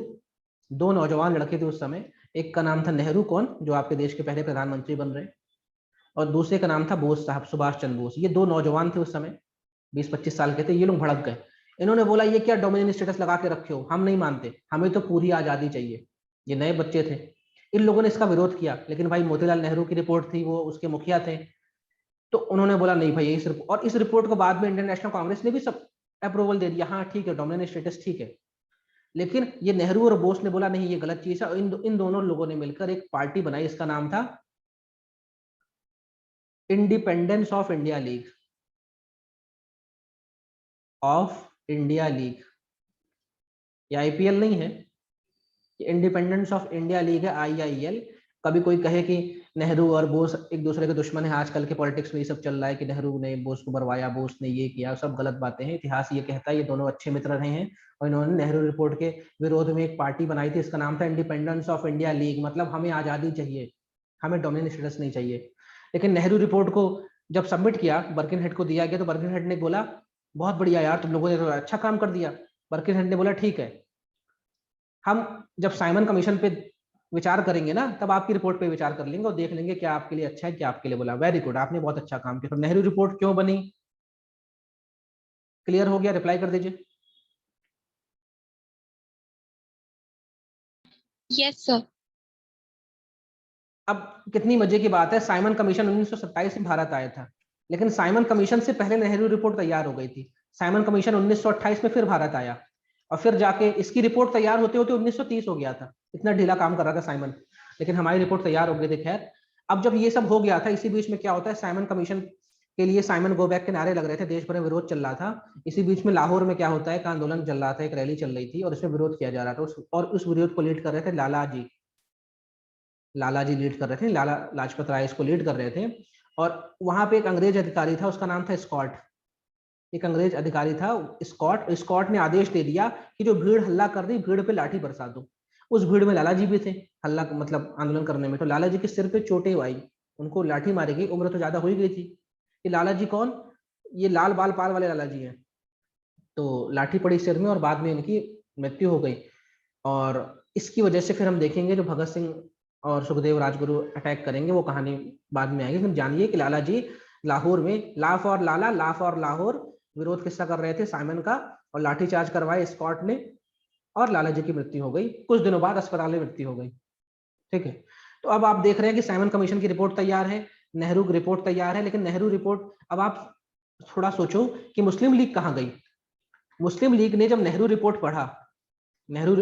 दो नौजवान लड़के थे उस समय। एक का नाम था नेहरू, कौन, जो आपके देश के पहले प्रधानमंत्री बन रहे, और दूसरे का नाम था बोस साहब, सुभाष चंद्र बोस। ये दो नौजवान थे उस समय, 20-25 साल के थे। ये लोग भड़क गए, इन्होंने बोला ये क्या डोमिनियन स्टेटस लगा के रखे हो, हम नहीं मानते, हमें तो पूरी आजादी चाहिए। ये नए बच्चे थे, इन लोगों ने इसका विरोध किया, लेकिन भाई मोतीलाल नेहरू की रिपोर्ट थी, वो उसके मुखिया थे, तो उन्होंने बोला नहीं भाई इस और इस रिपोर्ट को बाद में इंडियन नेशनल कांग्रेस ने भी सब अप्रूवल दे दिया, हाँ ठीक है डोमिनियन स्टेटस ठीक है। लेकिन ये नेहरू और बोस ने बोला नहीं ये गलत चीज है, और इन दोनों लोगों ने मिलकर एक पार्टी बनाई, इसका नाम था independence of India league, of India league. ये आईपीएल नहीं है, इंडिपेंडेंस ऑफ इंडिया लीग है, IIL। कभी कोई कहे कि नेहरू और बोस एक दूसरे के दुश्मन है, आजकल के पॉलिटिक्स में ये सब चल रहा है कि नेहरू ने बोस को मरवाया, बोस ने ये किया, सब गलत बातें हैं। इतिहास ये कहता है ये दोनों अच्छे मित्र रहे हैं, और इन्होंने नेहरू रिपोर्ट के विरोध में एक पार्टी बनाई थी, इसका नाम था इंडिपेंडेंस ऑफ इंडिया लीग, मतलब हमें आजादी चाहिए, हमें डोमिनियन स्टेटस नहीं चाहिए। लेकिन नेहरू रिपोर्ट को जब सबमिट किया, बर्किनहेड को दिया गया, तो बर्किनहेड ने बोला बहुत बढ़िया यार, तुम लोगों ने तो अच्छा काम कर दिया। बर्किनहेड ने बोला ठीक है, हम जब साइमन कमीशन पे विचार करेंगे ना, तब आपकी रिपोर्ट पे विचार कर लेंगे और देख लेंगे क्या आपके लिए अच्छा है, क्या आपके लिए बुरा। वेरी गुड, आपने बहुत अच्छा काम किया। तो नेहरू रिपोर्ट क्यों बनी, क्लियर हो गया? रिप्लाई कर दीजिए। Yes sir. अब कितनी मजे की बात है, साइमन कमीशन 1927 में भारत आया था, लेकिन साइमन कमीशन से पहले नेहरू रिपोर्ट तैयार हो गई थी। साइमन कमीशन 1928 में फिर भारत आया, और फिर जाके इसकी रिपोर्ट तैयार होते होते 1930 हो गया था। इतना ढीला काम कर रहा था साइमन, लेकिन हमारी रिपोर्ट तैयार हो गई थी। खैर, अब जब ये सब हो गया था, इसी बीच में क्या होता है, साइमन कमीशन के लिए साइमन गो बैक के नारे लग रहे थे, देश भर में विरोध चल रहा था। इसी बीच में लाहौर में क्या होता है, एक आंदोलन चल रहा था, एक रैली चल रही थी, और इसमें विरोध किया जा रहा था। और उस विरोध को लीड कर रहे थे लाला जी, लाला जी लीड कर रहे थे, लाला लाजपत राय इसको लीड कर रहे थे। और वहां पे एक अंग्रेज अधिकारी था, उसका नाम था स्कॉट। एक अंग्रेज अधिकारी था स्कॉट। स्कॉट ने आदेश दे दिया कि जो भीड़ हल्ला कर रही, भीड़ पे लाठी बरसा दो। उस भीड़ में लाला जी भी थे, हल्ला मतलब आंदोलन करने में। तो लाला जी के सिर पे चोटें आई, उनको लाठी मारी गई, उम्र तो ज्यादा हो ही गई थी। ये लाला जी कौन? ये लाल बाल पाल वाले लाला जी हैं। तो लाठी पड़ी सिर में और बाद में इनकी मृत्यु हो गई। और इसकी वजह से फिर हम देखेंगे जो भगत सिंह और सुखदेव राजगुरु अटैक करेंगे, वो कहानी बाद में आएगी। लेकिन जानिए कि लाला जी लाहौर में L for Lala, L for Lahore विरोध किस्सा कर रहे थे साइमन का, और लाठीचार्ज करवाए स्कॉट ने, और लाला जी की मृत्यु हो गई। कुछ दिनों बाद अस्पताल में मृत्यु हो गई। ठीक है, तो अब आप देख रहे हैं कि साइमन कमीशन की रिपोर्ट तैयार है, नेहरू की रिपोर्ट तैयार है, लेकिन नेहरू रिपोर्ट, अब आप थोड़ा सोचो कि मुस्लिम लीग कहाँ गई। मुस्लिम लीग ने जब नेहरू रिपोर्ट पढ़ा, नेहरू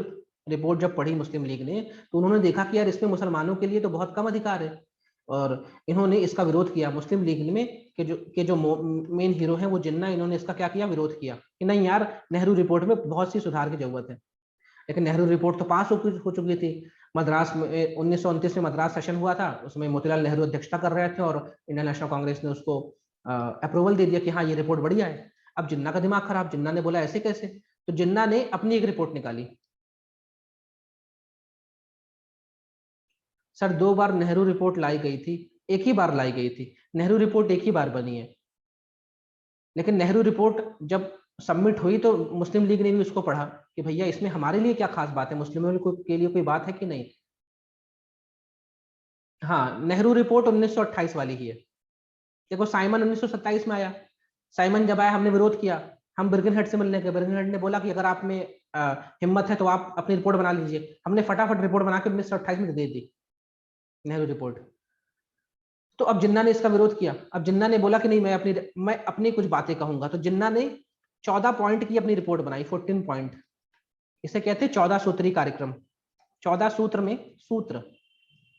रिपोर्ट जब पढ़ी मुस्लिम लीग ने, तो उन्होंने देखा कि यार इसमें मुसलमानों के लिए तो बहुत कम अधिकार है, और इन्होंने इसका विरोध किया। मुस्लिम लीग में के जो मेन हीरो हैं वो जिन्ना, इन्होंने इसका क्या किया, विरोध किया कि नहीं यार, नेहरू रिपोर्ट में बहुत सी सुधार की जरूरत है। लेकिन नेहरू रिपोर्ट तो पास हो चुकी थी। मद्रास में 1929 में मद्रास सेशन हुआ था, उसमें मोतीलाल नेहरू अध्यक्षता कर रहे थे, और इंडियन नेशनल कांग्रेस ने उसको अप्रूवल दे दिया कि हाँ ये रिपोर्ट बढ़िया है। अब जिन्ना का दिमाग खराब, जिन्ना ने बोला ऐसे कैसे, तो जिन्ना ने अपनी एक रिपोर्ट निकाली। सर 2 बार नेहरू रिपोर्ट लाई गई थी, एक ही बार लाई गई थी, नेहरू रिपोर्ट एक ही बार बनी है। लेकिन नेहरू रिपोर्ट जब सबमिट हुई तो मुस्लिम लीग ने भी उसको पढ़ा कि भैया इसमें हमारे लिए क्या खास बात है, मुस्लिमों के लिए कोई बात है कि नहीं। हाँ, नेहरू रिपोर्ट 1928 वाली ही है। देखो साइमन 1927 में आया, साइमन जब आया हमने विरोध किया, हम बिर्गन हेड से मिलने गए, बिर्गन हेड ने बोला कि अगर आप में हिम्मत है तो आप अपनी रिपोर्ट बना लीजिए। हमने फटाफट रिपोर्ट बना के 1928 में दे दी नेहरू रिपोर्ट। तो अब जिन्ना ने इसका विरोध किया, अब जिन्ना ने बोला कि नहीं मैं अपनी कुछ बातें कहूंगा, तो जिन्ना ने 14 पॉइंट की अपनी रिपोर्ट बनाई, 14 पॉइंट। इसे कहते हैं 14 सूत्री कार्यक्रम। 14 सूत्र में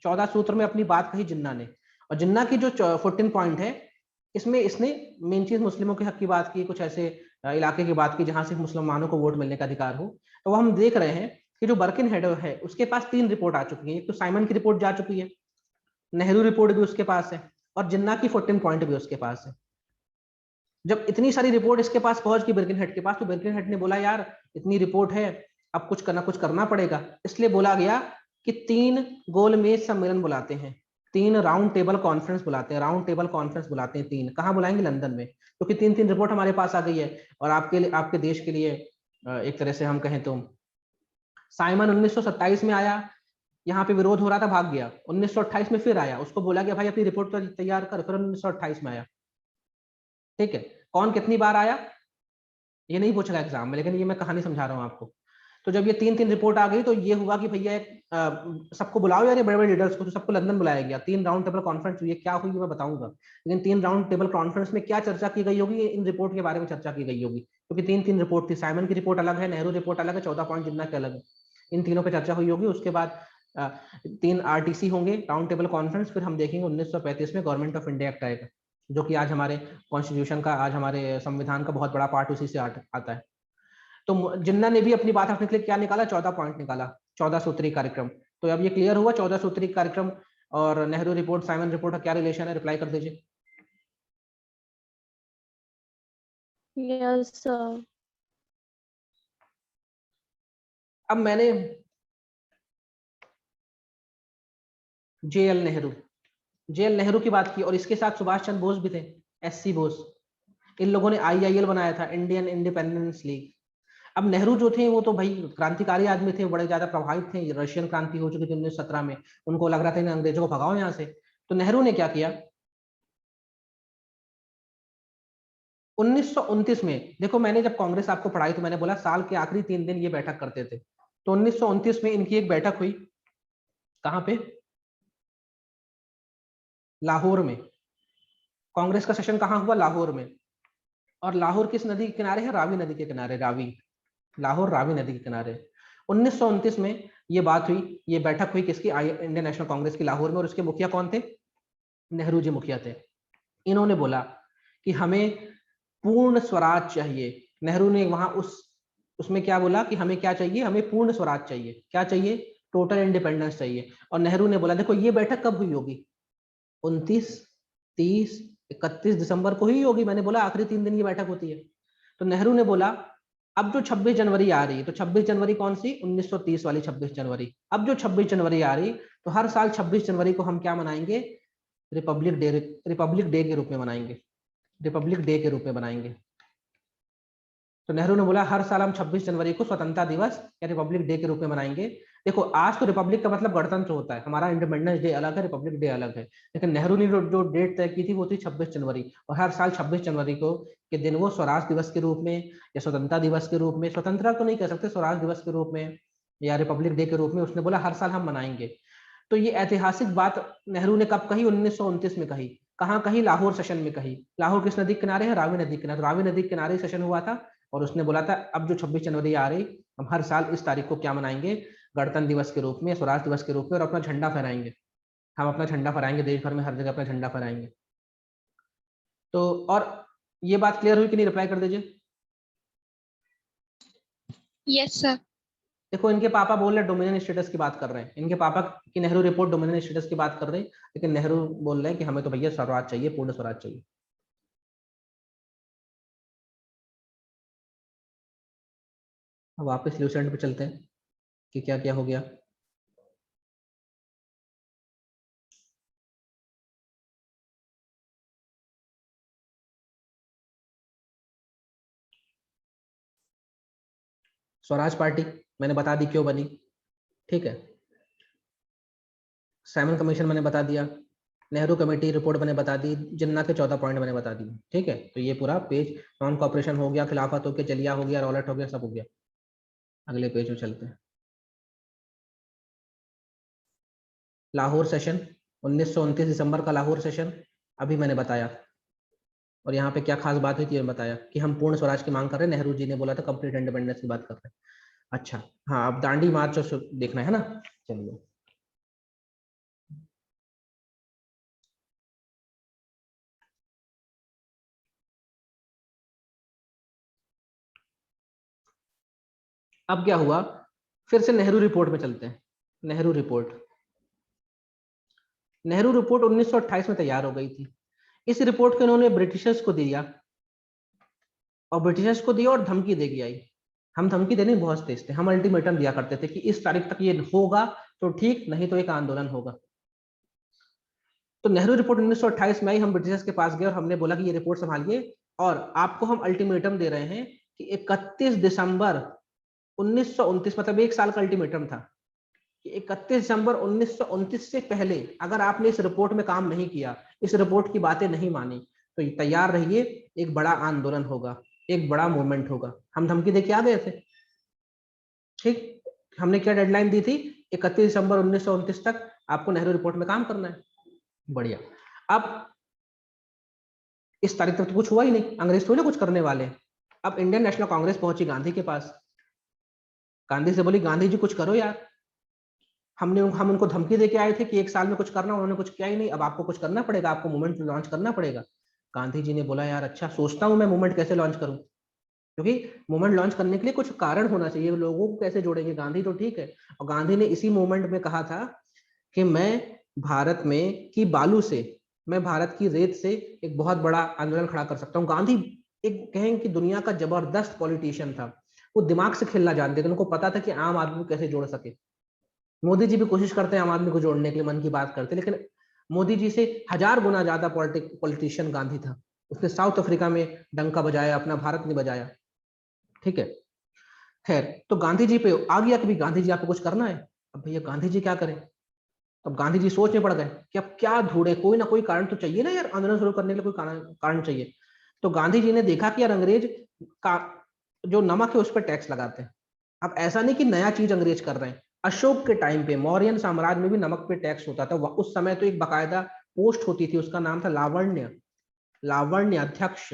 14 सूत्र में अपनी बात कही जिन्ना ने, और जिन्ना की जो 14 पॉइंट है, इसमें इसने मेन चीज मुस्लिमों के हक की बात की, कुछ ऐसे इलाके की बात की जहां से मुसलमानों को वोट मिलने का अधिकार हो। तो वो हम देख रहे हैं कि जो बर्किन हेड है उसके पास 3 रिपोर्ट आ चुकी है। एक तो साइमन की रिपोर्ट जा चुकी है, नेहरू रिपोर्ट भी उसके पास है, और जिन्ना की 14 पॉइंट भी उसके पास है। जब इतनी सारी रिपोर्ट इसके पास पहुंच गई बिर्किन हेड के पास, तो बिर्किन हेड ने बोला यार इतनी रिपोर्ट है, अब कुछ करना पड़ेगा। इसलिए बोला गया कि 3 गोलमेज सम्मेलन बुलाते हैं, 3 राउंड टेबल कॉन्फ्रेंस बुलाते हैं, राउंड टेबल कॉन्फ्रेंस बुलाते हैं 3। कहाँ बुलाएंगे? लंदन में, क्योंकि 3 रिपोर्ट हमारे पास आ गई है। और आपके लिए, आपके देश के लिए एक तरह से हम कहें तो, साइमन 1927 में आया, यहाँ पे विरोध हो रहा था, भाग गया। 1928 में फिर आया, उसको बोला गया भाई अपनी रिपोर्ट तो तैयार कर, फिर 1928 में आया। ठीक है, कौन कितनी बार आया ये नहीं पूछेगा एग्जाम में, लेकिन ये मैं कहानी समझा रहा हूँ आपको। तो जब ये 3 रिपोर्ट आ गई तो ये हुआ कि भैया सबको बुलाओ यार, ये बड़े बड़े लीडर्स को, तो सबको लंदन बुलाया गया। 3 राउंड टेबल कॉन्फ्रेंस हुई, क्या हुई मैं बताऊंगा, लेकिन 3 राउंड टेबल कॉन्फ्रेंस में क्या चर्चा की गई होगी, इन रिपोर्ट के बारे में चर्चा की गई होगी, क्योंकि 3 रिपोर्ट थी। साइमन की रिपोर्ट अलग है, नेहरू रिपोर्ट अलग है, 14 पॉइंट जिन्ना के अलग है। इन तीनों पर चर्चा हुई होगी। उसके बाद 3 RTC होंगे, राउंड टेबल कॉन्फ्रेंस। फिर हम देखेंगे 1935 में गवर्नमेंट ऑफ इंडिया एक्ट आएगा, जो कि आज हमारे कॉन्स्टिट्यूशन का, आज हमारे संविधान का बहुत बड़ा पार्ट उसी से आता है। तो जिन्ना ने भी अपनी बात रखने के लिए क्या निकाला, 14 पॉइंट निकाला, 14 सूत्री कार्यक्रम। तो अब ये क्लियर हुआ 14 सूत्री कार्यक्रम और नेहरू रिपोर्ट, साइमन रिपोर्ट का क्या रिलेशन है? रिप्लाई कर दीजिए। Yes sir. अब मैंने JL नेहरू की बात की, और इसके साथ सुभाष चंद्र बोस भी थे, SC बोस। इन लोगों ने IIL बनाया था, इंडियन इंडिपेंडेंस लीग। अब नेहरू जो थे वो तो भाई क्रांतिकारी आदमी थे, बड़े ज्यादा प्रभावित थे, रशियन क्रांति हो चुकी थी 1917 में, उनको लग रहा था इन अंग्रेजों को भगाओ यहाँ से। तो नेहरू ने क्या किया, 1929 में, देखो मैंने जब कांग्रेस आपको पढ़ाई तो मैंने बोला साल के आखिरी 3 दिन ये बैठक करते थे। तो 1929 में इनकी एक बैठक हुई, कहां पे? लाहौर में। कांग्रेस का सेशन कहां हुआ? लाहौर में। और लाहौर किस नदी के किनारे है? रावी नदी के किनारे, रावी, लाहौर रावी नदी के किनारे। 1929 में ये बात हुई, ये बैठक हुई किसकी? इंडियन नेशनल कांग्रेस की, लाहौर में। और उसके मुखिया कौन थे? नेहरू जी मुखिया थे। इन्होंने बोला कि हमें पूर्ण स्वराज चाहिए। नेहरू ने वहां उसमें क्या बोला कि हमें क्या चाहिए? हमें पूर्ण स्वराज चाहिए। क्या चाहिए? टोटल इंडिपेंडेंस चाहिए। और नेहरू ने बोला देखो ये बैठक कब हुई होगी? 29, 30, 31 दिसंबर को ही होगी। मैंने बोला आखिरी 3 दिन की बैठक होती है। तो नेहरू ने बोला अब जो 26 जनवरी आ रही है, तो 26 जनवरी कौन सी? 1930 वाली 26 जनवरी। अब जो 26 जनवरी आ रही, तो हर साल 26 जनवरी को हम क्या मनाएंगे? रिपब्लिक डे के रूप में मनाएंगे, रिपब्लिक डे के रूप में बनाएंगे। तो नेहरू ने बोला हर साल हम 26 जनवरी को स्वतंत्रता दिवस या रिपब्लिक डे के रूप में मनाएंगे। देखो आज तो रिपब्लिक का मतलब गणतंत्र होता है, हमारा इंडिपेंडेंस डे अलग है, रिपब्लिक डे अलग है, लेकिन नेहरू ने जो डेट तय की थी वो थी 26 जनवरी, और हर साल 26 जनवरी को के दिन वो स्वराज दिवस के रूप में या स्वतंत्रता दिवस के रूप में, स्वतंत्रता तो नहीं कह सकते, स्वराज दिवस के रूप में या रिपब्लिक डे के रूप में उसने बोला हर साल हम मनाएंगे। तो ये ऐतिहासिक बात नेहरू ने कब कही? 1929 में कही। कहाँ कही? लाहौर सेशन में कही। लाहौर किस नदी के किनारे है? रावी नदी के किनारे। रावी नदी के किनारे सेशन हुआ था और उसने बोला था अब जो 26 जनवरी आ रही, हम हर साल इस तारीख को क्या मनाएंगे? गणतंत्र दिवस के रूप में, स्वराज दिवस के रूप में, और अपना झंडा फहराएंगे। हम अपना झंडा फहराएंगे देश भर में, हर जगह अपना झंडा फहराएंगे। तो और ये बात क्लियर हुई कि नहीं? रिप्लाई कर दीजिए। Yes sir. देखो इनके पापा बोल रहे डोमिनियन स्टेटस की बात कर रहे हैं, इनके पापा की नेहरू रिपोर्ट डोमिनियन स्टेटस की बात कर रहे हैं, लेकिन नेहरू बोल रहे हैं कि हमें तो भैया स्वराज चाहिए, पूर्ण स्वराज चाहिए। अब वापस ल्यूसेंट पे चलते हैं कि क्या क्या हो गया। स्वराज पार्टी मैंने बता दी क्यों बनी, ठीक है। साइमन कमीशन मैंने बता दिया, नेहरू कमेटी रिपोर्ट मैंने बता दी, जिन्ना के 14 पॉइंट मैंने बता दिए, ठीक है। तो ये पूरा पेज नॉन कॉपरेशन हो गया, खिलाफत हो गया, जलिया हो गया, रॉलेट हो गया, सब हो गया। अगले पेज में चलते हैं। लाहौर सेशन 1929 दिसंबर का लाहौर सेशन, अभी मैंने बताया। और यहाँ पे क्या खास बात हुई थी, मैंने बताया कि हम पूर्ण स्वराज की मांग कर रहे हैं, नेहरू जी ने बोला था कंप्लीट इंडिपेंडेंस की बात कर रहे हैं। अच्छा हाँ, अब दांडी मार्च देखना है ना, चलिए। अब क्या हुआ, फिर से नेहरू रिपोर्ट में चलते हैं। नेहरू रिपोर्ट, नेहरू रिपोर्ट 1928 में तैयार हो गई थी। इस रिपोर्ट को इन्होंने ब्रिटिशर्स को दिया, और ब्रिटिशर्स को दिया और धमकी देगी आई। हम धमकी देने में बहुत तेज थे, हम अल्टीमेटम दिया करते थे कि इस तारीख तक ये होगा तो ठीक, नहीं तो एक आंदोलन होगा। तो नेहरू रिपोर्ट 1928 में आई, हम ब्रिटिशर्स के पास गए और हमने बोला कि ये रिपोर्ट संभालिए, और आपको हम अल्टीमेटम दे रहे हैं कि 31 दिसंबर 1929, मतलब एक साल का अल्टीमेटम था कि 31 दिसंबर 1929 से पहले अगर आपने इस रिपोर्ट में काम नहीं किया, इस रिपोर्ट की बातें नहीं मानी, तो तैयार रहिए, एक बड़ा आंदोलन होगा, एक बड़ा मूवमेंट होगा। हम धमकी देके आ गए थे, ठीक। हमने क्या डेडलाइन दी थी? 31 दिसंबर 1929 तक आपको नेहरू रिपोर्ट में काम करना है। बढ़िया। अब इस तारीख तक तो कुछ हुआ ही नहीं, अंग्रेज थोड़ी ना कुछ करने वाले। अब इंडियन नेशनल कांग्रेस पहुंची गांधी के पास, गांधी से बोली गांधी जी कुछ करो यार, हम उनको धमकी देके आए थे कि एक साल में कुछ करना, उन्होंने कुछ किया ही नहीं, अब आपको कुछ करना पड़ेगा, आपको मूवमेंट लॉन्च करना पड़ेगा। गांधी जी ने बोला यार अच्छा, सोचता हूँ मैं मूवमेंट कैसे लॉन्च करूँ, क्योंकि मूवमेंट लॉन्च करने के लिए कुछ कारण होना चाहिए, लोगों को कैसे जोड़ेंगे, गांधी तो ठीक है। और गांधी ने इसी मूवमेंट में कहा था कि मैं भारत में की बालू से, मैं भारत की रेत से एक बहुत बड़ा आंदोलन खड़ा कर सकता हूँ। गांधी एक कहें कि दुनिया का जबरदस्त पॉलिटिशियन था, वो दिमाग से खेलना जानते थे, उनको पता था कि आम आदमी को कैसे जोड़ सके। मोदी जी भी कोशिश करते हैं आम आदमी को जोड़ने के लिए, मन की बात करते, लेकिन मोदी जी से 1000 गुना ज्यादा पॉलिटिशियन गांधी था। उसने साउथ अफ्रीका में डंका बजाया, अपना भारत नहीं बजाया, ठीक है। खैर, तो गांधी जी पे आ गया कि गांधी जी आपको कुछ करना है। अब भैया गांधी जी क्या करें? अब गांधी जी सोच में पड़ गए कि अब क्या ढूंढे, कोई ना कोई कारण तो चाहिए ना यार, आंदोलन शुरू करने के लिए कोई कारण चाहिए। तो गांधी जी ने देखा कि यार अंग्रेज का जो नमक है उस पर टैक्स लगाते हैं। अब ऐसा नहीं कि नया चीज अंग्रेज कर रहे हैं, अशोक के टाइम पे मौर्यन साम्राज्य में भी नमक पे टैक्स होता था। उस समय तो एक बकायदा पोस्ट होती थी, उसका नाम था लावण्य, लावण्य अध्यक्ष।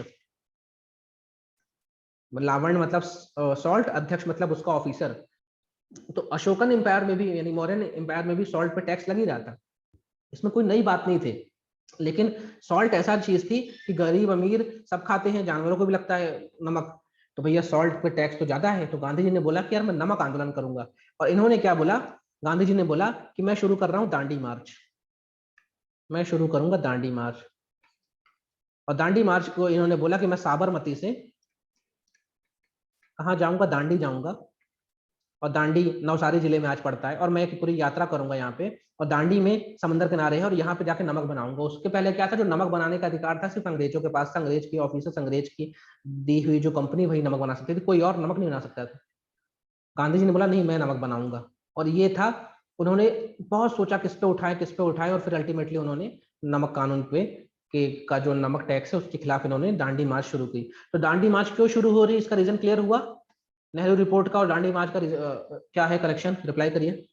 लावण्य मतलब सॉल्ट, अध्यक्ष मतलब उसका ऑफिसर। तो अशोकन एम्पायर में भी, यानी मौर्यन एम्पायर में भी सॉल्ट पे टैक्स लग ही रहा था, इसमें कोई नई बात नहीं थी। लेकिन सॉल्ट ऐसा चीज थी कि गरीब अमीर सब खाते हैं, जानवरों को भी लगता है नमक, तो भैया सॉल्ट पे टैक्स तो ज्यादा है। तो गांधी जी ने बोला कि यार मैं नमक आंदोलन करूंगा। और इन्होंने क्या बोला? गांधी जी ने बोला कि मैं शुरू कर रहा हूं दांडी मार्च, मैं शुरू करूंगा दांडी मार्च। और दांडी मार्च को इन्होंने बोला कि मैं साबरमती से कहाँ जाऊंगा? दांडी जाऊंगा। और दांडी नवसारी जिले में आज पड़ता है, और मैं एक पूरी यात्रा करूंगा यहाँ पे, और दांडी में समंदर किनारे है, और यहाँ पे जाके नमक बनाऊंगा। उसके पहले क्या था, जो नमक बनाने का अधिकार था सिर्फ अंग्रेजों के पास था, अंग्रेज की ऑफिसर्स, अंग्रेज की दी हुई जो कंपनी वही नमक बना सकती थी, कोई और नमक नहीं बना सकता था। गांधी जी ने बोला नहीं, मैं नमक बनाऊंगा। और ये था, उन्होंने बहुत सोचा किस पे उठाए और फिर अल्टीमेटली उन्होंने नमक कानून पे के का जो नमक टैक्स है उसके खिलाफ इन्होंने दांडी मार्च शुरू की। तो दांडी मार्च क्यों शुरू हो रही है, इसका रीजन क्लियर हुआ? नेहरू रिपोर्ट का और दांडी मार्च का क्या है कनेक्शन, रिप्लाई करिए।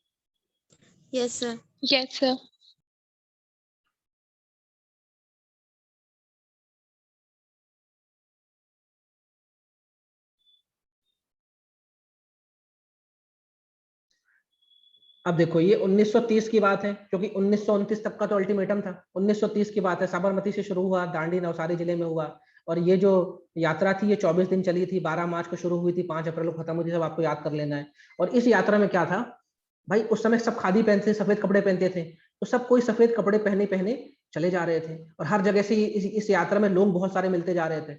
Yes sir. Yes, sir. अब देखो ये 1930 की बात है, क्योंकि 1929 तक का तो अल्टीमेटम था। 1930 की बात है, साबरमती से शुरू हुआ, दांडी नवसारी जिले में हुआ, और ये जो यात्रा थी ये 24 दिन चली थी। 12 मार्च को शुरू हुई थी, 5 अप्रैल को खत्म हुई थी, सब आपको याद कर लेना है। और इस यात्रा में क्या था भाई, उस समय सब खादी पहनते, सफेद कपड़े पहनते थे, तो सब कोई सफेद कपड़े पहने पहने चले जा रहे थे, और हर जगह से इस यात्रा में लोग बहुत सारे मिलते जा रहे थे।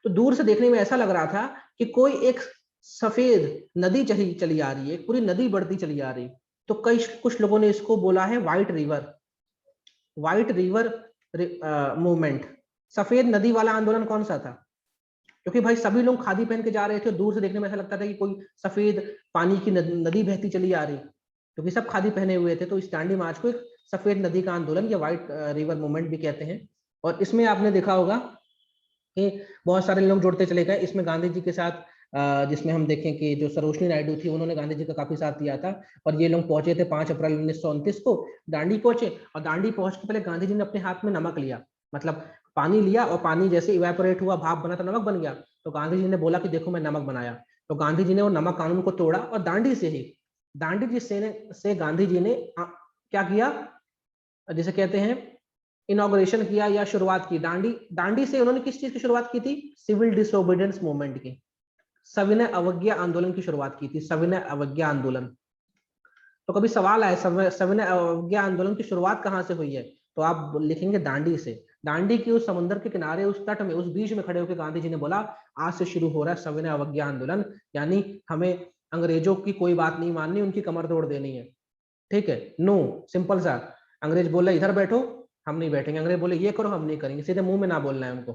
तो दूर से देखने में ऐसा लग रहा था कि कोई एक सफेद नदी चली चली आ रही है, पूरी नदी बढ़ती चली आ रही। तो कई कुछ लोगों ने इसको बोला है व्हाइट रिवर मूवमेंट। सफेद नदी वाला आंदोलन कौन सा था? क्योंकि भाई सभी लोग खादी पहन के जा रहे थे, दूर से देखने में ऐसा लगता था कि कोई सफेद पानी की नदी बहती चली आ रही, क्योंकि सब खादी पहने हुए थे। तो इस दांडी मार्च को एक सफेद नदी का आंदोलन या व्हाइट रिवर मूवमेंट भी कहते हैं। और इसमें आपने देखा होगा कि बहुत सारे लोग जुड़ते चले गए इसमें गांधी जी के साथ, जिसमें हम देखें कि जो सरोजनी नायडू थी उन्होंने गांधी जी का काफी साथ दिया था। और ये लोग पहुंचे थे 5 अप्रैल 1929 को, दांडी पहुंचे, और दांडी पहुंच के पहले गांधी जी ने अपने हाथ में नमक लिया, मतलब पानी लिया, और पानी जैसे इवेपोरेट हुआ, भाप बना तो नमक बन गया। तो गांधी जी ने बोला कि देखो मैं नमक बनाया। तो गांधी जी ने वो नमक कानून को तोड़ा, और दांडी जी से गांधी जी ने क्या किया, जिसे कहते हैं इनॉग्रेशन किया या शुरुआत की। दांडी से उन्होंने किस चीज की शुरुआत की थी? सिविल डिसोबीडियंस मूवमेंट की, सविनय अवज्ञा आंदोलन की शुरुआत की थी, सविनय अवज्ञा आंदोलन। तो कभी सवाल आए सविनय अवज्ञा आंदोलन की शुरुआत कहां से हुई है, तो आप लिखेंगे दांडी से। दांडी की उस समुद्र के किनारे, उस तट में, उस बीच में खड़े होकर गांधी जी ने बोला आज से शुरू हो रहा है सविनय अवज्ञा आंदोलन, यानी हमें अंग्रेजों की कोई बात नहीं माननी, उनकी कमर तोड़ देनी है। ठीक है, नो, सिंपल सा। अंग्रेज बोला इधर बैठो, हम नहीं बैठेंगे। अंग्रेज बोले ये करो, हम नहीं करेंगे। सीधे मुंह में ना बोलना है उनको।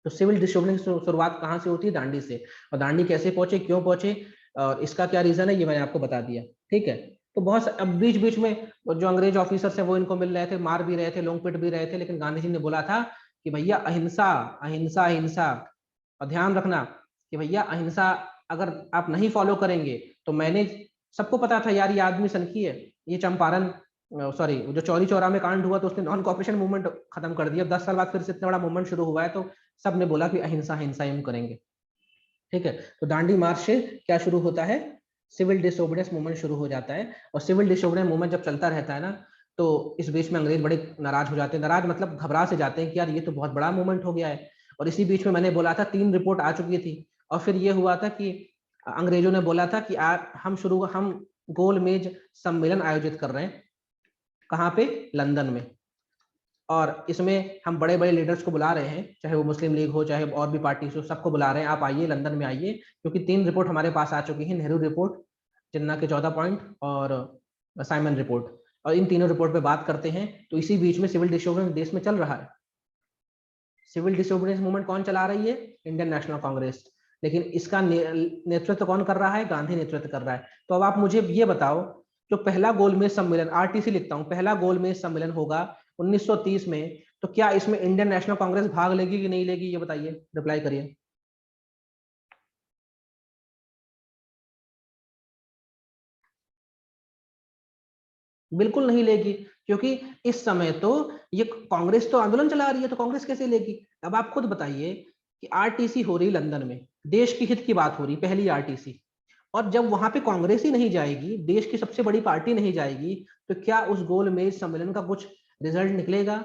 तो सिविल डिसोबीडियंस की शुरुआत कहां से होती है? दांडी से। और दांडी कैसे पहुंचे, क्यों पहुंचे, और इसका क्या रीजन है, ये मैंने आपको बता दिया। ठीक है, तो बहुत अब बीच बीच में जो अंग्रेज ऑफिसर्स है वो इनको मिल रहे थे, मार भी रहे थे, लोग पिट भी रहे थे, लेकिन गांधी जी ने बोला था कि भैया अहिंसा, अहिंसा, अहिंसा। और ध्यान रखना कि भैया अहिंसा अगर आप नहीं फॉलो करेंगे तो मैंने, सबको पता था यार ये आदमी सनकी है, ये चंपारण सॉरी जो चौरी चौरा में कांड हुआ तो उसने नॉन कॉपरेशन मूवमेंट खत्म कर दिया। 10 साल बाद फिर से इतना बड़ा मूवमेंट शुरू हुआ है, तो सबने बोला कि अहिंसा अहिंसा हम करेंगे। ठीक है, तो दांडी मार्च से क्या शुरू होता है? सिविल डिसोबीडियंस मूवमेंट शुरू हो जाता है। और सिविल डिसोबीडियंस मूवमेंट जब चलता रहता है ना, तो इस बीच में अंग्रेज बड़े नाराज हो जाते हैं, नाराज मतलब घबरा से जाते हैं कि यार ये तो बहुत बड़ा मूवमेंट हो गया है। और इसी बीच में मैंने बोला था 3 रिपोर्ट आ चुकी थी, और फिर ये हुआ था कि अंग्रेजों ने बोला था कि हम गोल मेज सम्मेलन आयोजित कर रहे हैं, कहाँ पे? लंदन में। और इसमें हम बड़े बड़े लीडर्स को बुला रहे हैं, चाहे वो मुस्लिम लीग हो, चाहे और भी पार्टी हो, सबको बुला रहे हैं, आप आइए लंदन में आइए, क्योंकि 3 रिपोर्ट हमारे पास आ चुकी हैं, नेहरू रिपोर्ट, जिन्ना के 14 पॉइंट, और साइमन रिपोर्ट। और इन तीनों रिपोर्ट पे बात करते हैं। तो इसी बीच में सिविल डिसोबीडियंस देश में चल रहा है। सिविल डिसोबीडियंस मूवमेंट कौन चला रही है? Indian national Congress. लेकिन इसका नेतृत्व कौन कर रहा है? गांधी नेतृत्व कर रहा है। तो अब आप मुझे ये बताओ, जो पहला गोलमेज सम्मेलन, आरटीसी लिखता हूं, पहला गोलमेज सम्मेलन होगा 1930 में, तो क्या इसमें इंडियन नेशनल कांग्रेस भाग लेगी कि नहीं लेगी, ये बताइए, रिप्लाई करिए। बिल्कुल नहीं लेगी, क्योंकि इस समय तो ये कांग्रेस तो आंदोलन चला रही है, तो कांग्रेस कैसे लेगी? अब आप खुद बताइए कि आरटीसी हो रही लंदन में, देश की हित की बात हो रही, पहली आरटीसी, और जब वहां पे कांग्रेस ही नहीं जाएगी, देश की सबसे बड़ी पार्टी नहीं जाएगी, तो क्या उस गोलमेज सम्मेलन का कुछ रिजल्ट निकलेगा?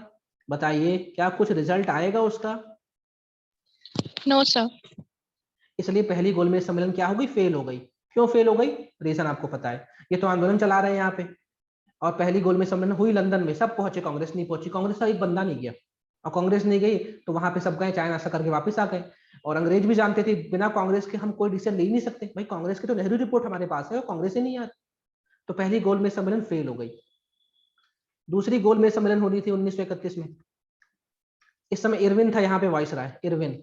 बताइए, क्या कुछ रिजल्ट आएगा उसका? No, sir. इसलिए पहली गोलमेज सम्मेलन क्या हो गई? फेल हो गई। क्यों फेल हो गई? रीजन आपको पता है, ये तो आंदोलन चला रहे हैं यहाँ पे। और पहली गोलमेज सम्मेलन हुई लंदन में, सब पहुंचे, कांग्रेस नहीं पहुंची, कांग्रेस का एक बंदा नहीं गया। और कांग्रेस नहीं गई तो वहां पे सब गए, चाय नाश्ता करके वापस आ गए। और अंग्रेज भी जानते थे बिना कांग्रेस के हम कोई डिसीजन ले ही नहीं सकते, भाई कांग्रेस की तो नेहरू रिपोर्ट हमारे पास है और कांग्रेस ही नहीं आती। तो पहली गोलमेज सम्मेलन फेल हो गई। दूसरी गोलमेज सम्मेलन होनी थी 1931 में। इस समय इरविन था यहाँ पे वाइसराय, इरविन।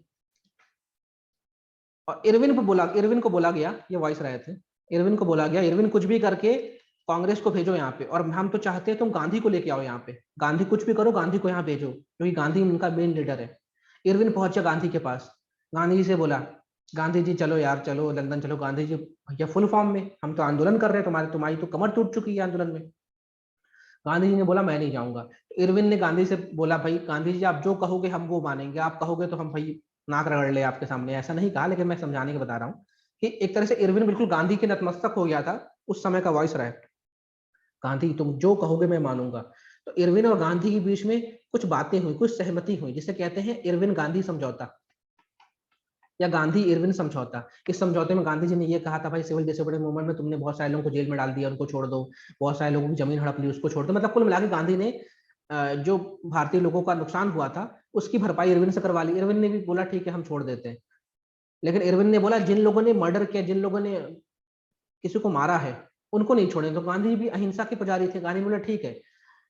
और इरविन को बोला गया, ये वाइसराय थे, इरविन को बोला गया, इरविन कुछ भी करके कांग्रेस को भेजो यहाँ पे, और हम तो चाहते हैं तुम गांधी को लेके आओ यहाँ पे, गांधी कुछ भी करो, गांधी को यहाँ भेजो, क्योंकि गांधी उनका मेन लीडर है। इरविन पहुंचा गांधी के पास, गांधी जी से बोला, गांधी जी चलो यार, चलो लंदन चलो। गांधी जी भैया फुल फॉर्म में, हम तो आंदोलन कर रहे हैं, तुम्हारी तो कमर टूट चुकी है आंदोलन में। गांधी जी ने बोला मैं नहीं जाऊंगा। तो इरविन ने गांधी से बोला, भाई गांधी जी आप जो कहोगे हम वो मानेंगे, आप कहोगे तो हम भाई नाक रगड़ ले आपके सामने, ऐसा नहीं कहा, लेकिन मैं समझाने के बता रहा हूँ कि एक तरह से इरविन बिल्कुल गांधी के नतमस्तक हो गया था, उस समय का वॉइस रहा। गांधी तुम जो कहोगे मैं मानूंगा। तो इरविन और गांधी के बीच में कुछ बातें हुई, कुछ सहमति हुई, जिसे कहते हैं इरविन गांधी समझौता या गांधी इरविन समझौता। इस समझौते में गांधी जी ने यह कहा था, भाई सिविल डिसोबीडियंस मूवमेंट में तुमने बहुत सारे लोगों को जेल में डाल दिया, उनको छोड़ दो, बहुत सारे लोगों की जमीन हड़प ली, उसको छोड़ दो। मतलब कुल मिलाकर गांधी ने जो भारतीय लोगों का नुकसान हुआ था उसकी भरपाई इरविन से करवा ली। इरविन ने भी बोला ठीक है हम छोड़ देते हैं, लेकिन इरविन ने बोला जिन लोगों ने मर्डर किया, जिन लोगों ने किसी को मारा है उनको नहीं छोड़ेंगे। तो गांधी भी अहिंसा के पुजारी थे, गांधी बोला ठीक है,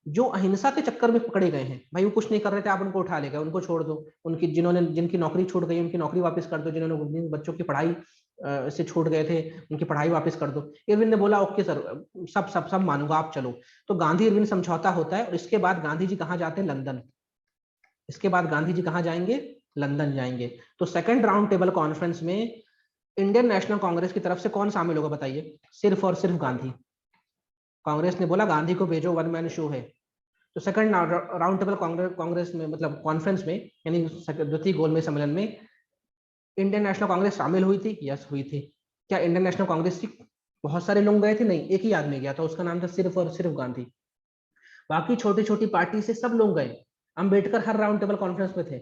जो अहिंसा के चक्कर में पकड़े गए हैं भाई, वो कुछ नहीं कर रहे थे, आप उनको उठा ले गए, उनको छोड़ दो, उनकी जिनकी नौकरी छूट गई उनकी नौकरी वापस कर दो, जिन्होंने बच्चों की पढ़ाई से छूट गए थे उनकी पढ़ाई वापस कर दो। इरविन ने बोला ओके सर, सब सब सब मानूंगा, आप चलो। तो गांधी इरविन समझौता होता है, और इसके बाद गांधी जी कहाँ जाते हैं? लंदन। इसके बाद गांधी जी कहाँ जाएंगे? लंदन जाएंगे। तो सेकंड राउंड टेबल कॉन्फ्रेंस में इंडियन नेशनल कांग्रेस की तरफ से कौन शामिल होगा बताइए? सिर्फ और सिर्फ गांधी। कांग्रेस ने बोला गांधी को भेजो, वन मैन शो है। तो सेकंड राउंड टेबल कांग्रेस में, मतलब कॉन्फ्रेंस में, यानी द्वितीय गोलमेज सम्मेलन में इंडियन नेशनल कांग्रेस शामिल हुई थी? यस हुई थी। क्या इंडियन नेशनल कांग्रेस की बहुत सारे लोग गए थे? नहीं, एक ही आदमी गया था, उसका नाम था सिर्फ और सिर्फ गांधी। बाकी छोटी छोटी पार्टी से सब लोग गए। अंबेडकर हर राउंड टेबल कॉन्फ्रेंस में थे,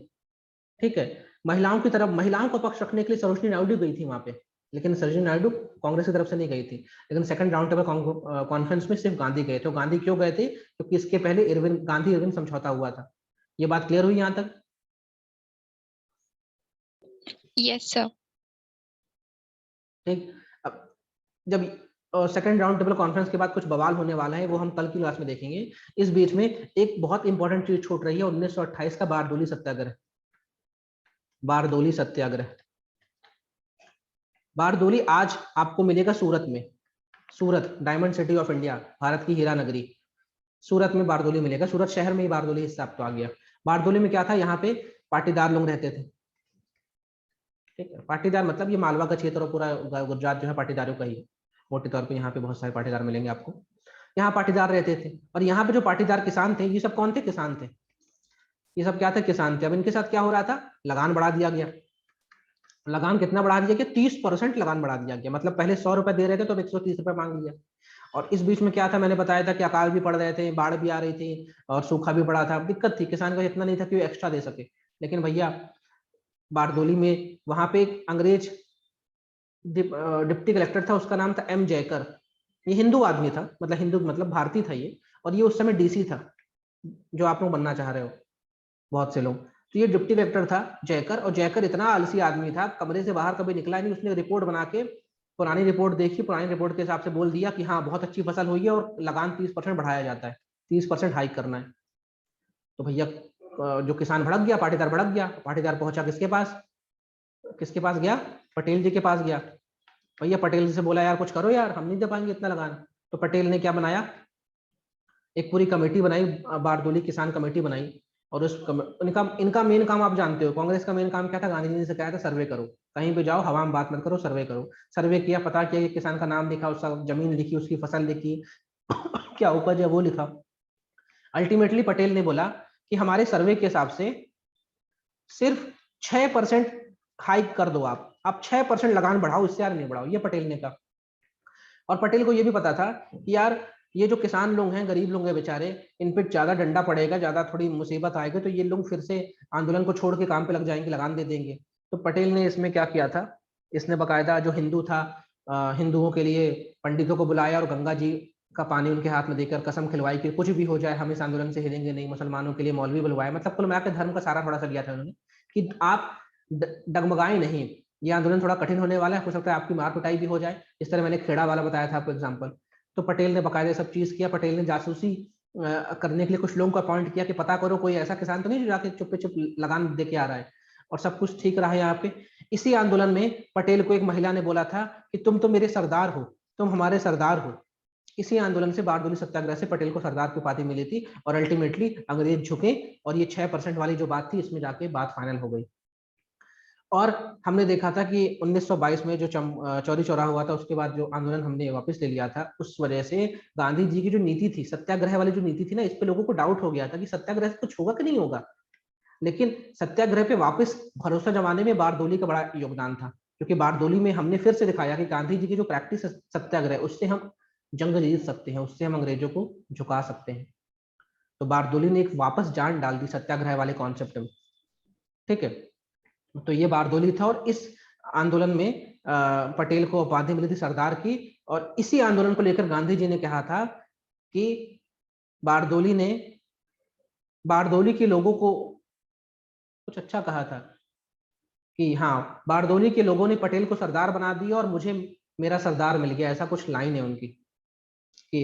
ठीक है। महिलाओं की तरफ, महिलाओं का पक्ष रखने के लिए सरोजिनी नायडू गई थी वहां पे, लेकिन सरोजिनी नायडू कांग्रेस की तरफ से नहीं गई थी। लेकिन सेकंड राउंड टेबल कॉन्फ्रेंस में सिर्फ गांधी गए थे। गांधी क्यों गए थे? क्योंकि इसके पहले इरविन, गांधी इरविन समझौता हुआ था। ये बात क्लियर हुई यहां तक? Yes, sir. ठीक। अब जब सेकंड राउंड टेबल कॉन्फ्रेंस के बाद कुछ बवाल होने वाला है, वो हम कल की क्लास में देखेंगे। इस बीच में एक बहुत इंपॉर्टेंट चीज छूट रही है, 1928 का बारडोली सत्याग्रह। बारडोली सत्याग्रह, बारडोली आज आपको मिलेगा सूरत में। Surat, diamond city of India, Bharat की हीरा नगरी, सूरत में बारडोली मिलेगा। सूरत शहर में ही बारडोली हिस्सा तो आ गया। बारडोली में क्या था? यहाँ पे पाटीदार लोग रहते थे, ठीक है। पाटीदार मतलब ये मालवा का क्षेत्र और पूरा गुजरात जो है पाटीदारों का ही है। मोटे तौर पे यहाँ पे बहुत सारे पाटीदार मिलेंगे आपको। यहाँ पाटीदार रहते थे, और यहाँ पे जो पाटीदार किसान थे, ये सब कौन थे? किसान थे। ये सब क्या थे? किसान थे। अब इनके साथ क्या हो रहा था? लगान बढ़ा दिया गया। लगान कितना बढ़ा दिया गया? 30% लगान बढ़ा दिया गया। मतलब पहले 100 रुपए दे रहे थे तो 130 रुपए मांग लिया। और इस बीच में क्या था? मैंने बताया था कि अकाल भी पड़ रहे थे, बाढ़ भी आ रही थी, और सूखा भी पड़ा था। दिक्कत थी, किसान को इतना नहीं था कि वो एक्स्ट्रा दे सके। लेकिन भैया बारडोली में वहां पे एक अंग्रेज डिप्टी कलेक्टर था, उसका नाम था एम जयकर। ये हिंदू आदमी था, मतलब हिंदू मतलब भारतीय था ये, और ये उस समय डीसी था, जो आप लोग बनना चाह रहे हो बहुत से लोग। तो ये डिप्टी कलेक्टर था जयकर, और जयकर इतना आलसी आदमी था, कमरे से बाहर कभी निकला नहीं। उसने रिपोर्ट बना के पुरानी रिपोर्ट देखी, पुरानी रिपोर्ट के हिसाब से बोल दिया कि हाँ बहुत अच्छी फसल हुई है और लगान 30% बढ़ाया जाता है, 30% हाइक करना है। तो भैया जो किसान भड़क गया, पाटीदार भड़क गया। पाटीदार पहुंचा किसके पास? किसके पास गया? पटेल जी के पास गया। भैया पटेल जी से बोला यार कुछ करो यार, हम नहीं दे पाएंगे इतना लगान। तो पटेल ने क्या बनाया? एक पूरी कमेटी बनाई, बारडोली किसान कमेटी बनाई। और उस इनका मेन काम आप जानते हो, कांग्रेस का मेन काम क्या था? गांधी जी ने से कहा था सर्वे करो, कहीं पे जाओ हवा में बात मत करो, सर्वे करो। सर्वे किया, पता किया कि किसान का नाम लिखा, उसका जमीन लिखी, उसकी फसल लिखी, क्या उपज है वो लिखा। अल्टीमेटली पटेल ने बोला कि हमारे सर्वे के हिसाब से सिर्फ 6% हाइक कर दो, आप 6% लगान बढ़ाओ, इससे यार नहीं बढ़ाओ, ये पटेल ने कहा। और पटेल को ये भी पता था कि यार ये जो किसान लोग हैं, गरीब लोग हैं बेचारे, इन पे ज्यादा डंडा पड़ेगा, ज्यादा थोड़ी मुसीबत आएगी, तो ये लोग फिर से आंदोलन को छोड़ के काम पे लग जाएंगे, लगान दे देंगे। तो पटेल ने इसमें क्या किया था? इसने बकायदा जो हिंदू था, हिंदुओं के लिए पंडितों को बुलाया और गंगा जी का पानी उनके हाथ में देकर कसम खिलवाई कि कुछ भी हो जाए हम इस आंदोलन से हिलेंगे नहीं। मुसलमानों के लिए मौलवी बुलवाए, मतलब कुल मिलाकर धर्म का सारा थोड़ा सा लिया था उन्होंने कि आप डगमगाए नहीं, ये आंदोलन थोड़ा कठिन होने वाला है, हो सकता है आपकी मार पिटाई भी हो जाए। इस तरह मैंने खेड़ा वाला बताया था आपको एग्जाम्पल। तो पटेल ने बकायदे सब चीज किया। पटेल ने जासूसी करने के लिए कुछ लोगों को अपॉइंट किया कि पता करो कोई ऐसा किसान तो नहीं जो जाके चुप्पे चुप लगान दे के आ रहा है। और सब कुछ ठीक रहा है यहाँ पे। इसी आंदोलन में पटेल को एक महिला ने बोला था कि तुम तो मेरे सरदार हो, तुम हमारे सरदार हो। इसी आंदोलन से, बारडोली सत्याग्रह से पटेल को सरदार की उपाधि मिली थी और अल्टीमेटली अंग्रेज झुके और ये 6% वाली जो बात थी इसमें जाके बात फाइनल हो गई। और हमने देखा था कि 1922 में जो चौरी चौरा हुआ था, उसके बाद जो आंदोलन हमने वापस ले लिया था, उस वजह से गांधी जी की जो नीति थी, सत्याग्रह वाली जो नीति थी ना, इस पे लोगों को डाउट हो गया था कि सत्याग्रह से कुछ होगा कि नहीं होगा। लेकिन सत्याग्रह पे वापस भरोसा जमाने में बारडोली का बड़ा योगदान था, क्योंकि बारडोली में हमने फिर से दिखाया कि गांधी जी की जो प्रैक्टिस सत्याग्रह, उससे हम जंग जीत सकते हैं, उससे हम अंग्रेजों को झुका सकते हैं। तो बारडोली ने एक वापस जान डाल दी सत्याग्रह वाले कॉन्सेप्ट में। ठीक है, तो ये बारडोली था और इस आंदोलन में पटेल को उपाधि मिली थी सरदार की। और इसी आंदोलन को लेकर गांधी जी ने कहा था कि बारडोली ने बारडोली के लोगों को कुछ अच्छा कहा था कि हाँ, बारडोली के लोगों ने पटेल को सरदार बना दिया और मुझे मेरा सरदार मिल गया, ऐसा कुछ लाइन है उनकी। कि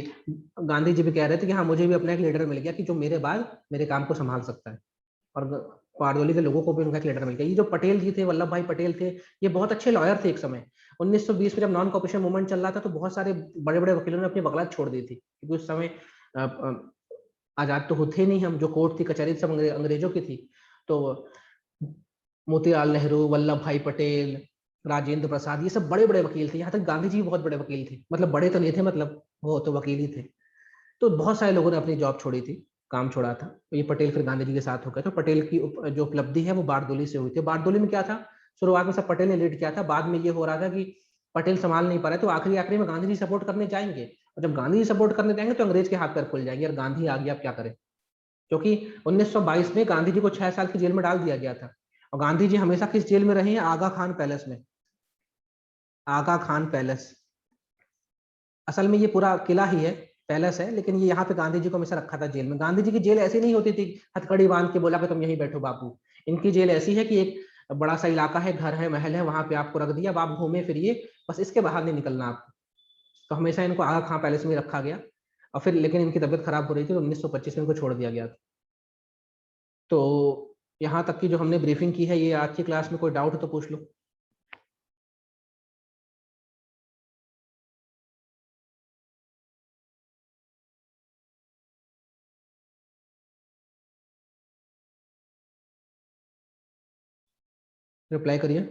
गांधी जी भी कह रहे थे कि हाँ, मुझे भी अपना एक लीडर मिल गया कि जो मेरे बाद मेरे काम को संभाल सकता है। और बारडोली के लोगों को भी उनका एक लीडर मिल गया। ये जो पटेल जी थे, वल्लभ भाई पटेल थे, ये बहुत अच्छे लॉयर थे एक समय। 1920 में जब नॉन कॉपरेशन मूवमेंट चल रहा था, तो बहुत सारे बड़े बड़े वकीलों ने अपनी वकालत छोड़ दी थी, क्योंकि उस समय आजाद तो होते नहीं हम, जो कोर्ट थी कचहरी सब अंग्रेजों की थी। तो मोतीलाल नेहरू, वल्लभ भाई पटेल, राजेंद्र प्रसाद, ये सब बड़े बड़े वकील थे। यहाँ तक गांधी जी भी बहुत बड़े वकील थे, मतलब बड़े तो नहीं थे, मतलब वो तो वकील ही थे। तो बहुत सारे लोगों ने अपनी जॉब छोड़ी थी, काम छोड़ा था। तो ये पटेल फिर गांधी जी के साथ हो गए। तो पटेल की जो उपलब्धि है वो बारडोली से हुई थी। बारडोली में क्या था, शुरुआत में सब पटेल ने लीड किया था, बाद में ये हो रहा था कि पटेल संभाल नहीं पा रहे, तो आखिरी आखिरी में गांधी जी सपोर्ट करने जाएंगे। और जब गांधी जी सपोर्ट करने जाएंगे तो अंग्रेज के हाथ पैर खुल जाएंगे और गांधी आ गया, अब क्या करें। क्योंकि 1922 में गांधी जी को 6 साल की जेल में डाल दिया गया था। और गांधी जी हमेशा किस जेल में रहे हैं, आगा खान पैलेस में। आगा खान पैलेस, असल में ये पूरा किला ही है, पैलेस है, लेकिन ये यहाँ पे गांधी जी को हमेशा रखा था जेल में। गांधी जी की जेल ऐसी नहीं होती थी हथकड़ी बांध के बोला कि तुम यहीं बैठो बापू। इनकी जेल ऐसी है कि एक बड़ा सा इलाका है, घर है, महल है, वहां पे आपको रख दिया, अब आप घूमे फिरिए, बस इसके बाहर नहीं निकलना आपको। तो हमेशा इनको आगा खां पैलेस में रखा गया। और फिर लेकिन इनकी तबीयत खराब हो रही थी, तो 1925 में इनको छोड़ दिया गया था। तो यहाँ तक की जो हमने ब्रीफिंग की है, ये आज की क्लास में कोई डाउट हो तो पूछ लो। रिप्लाई करिए।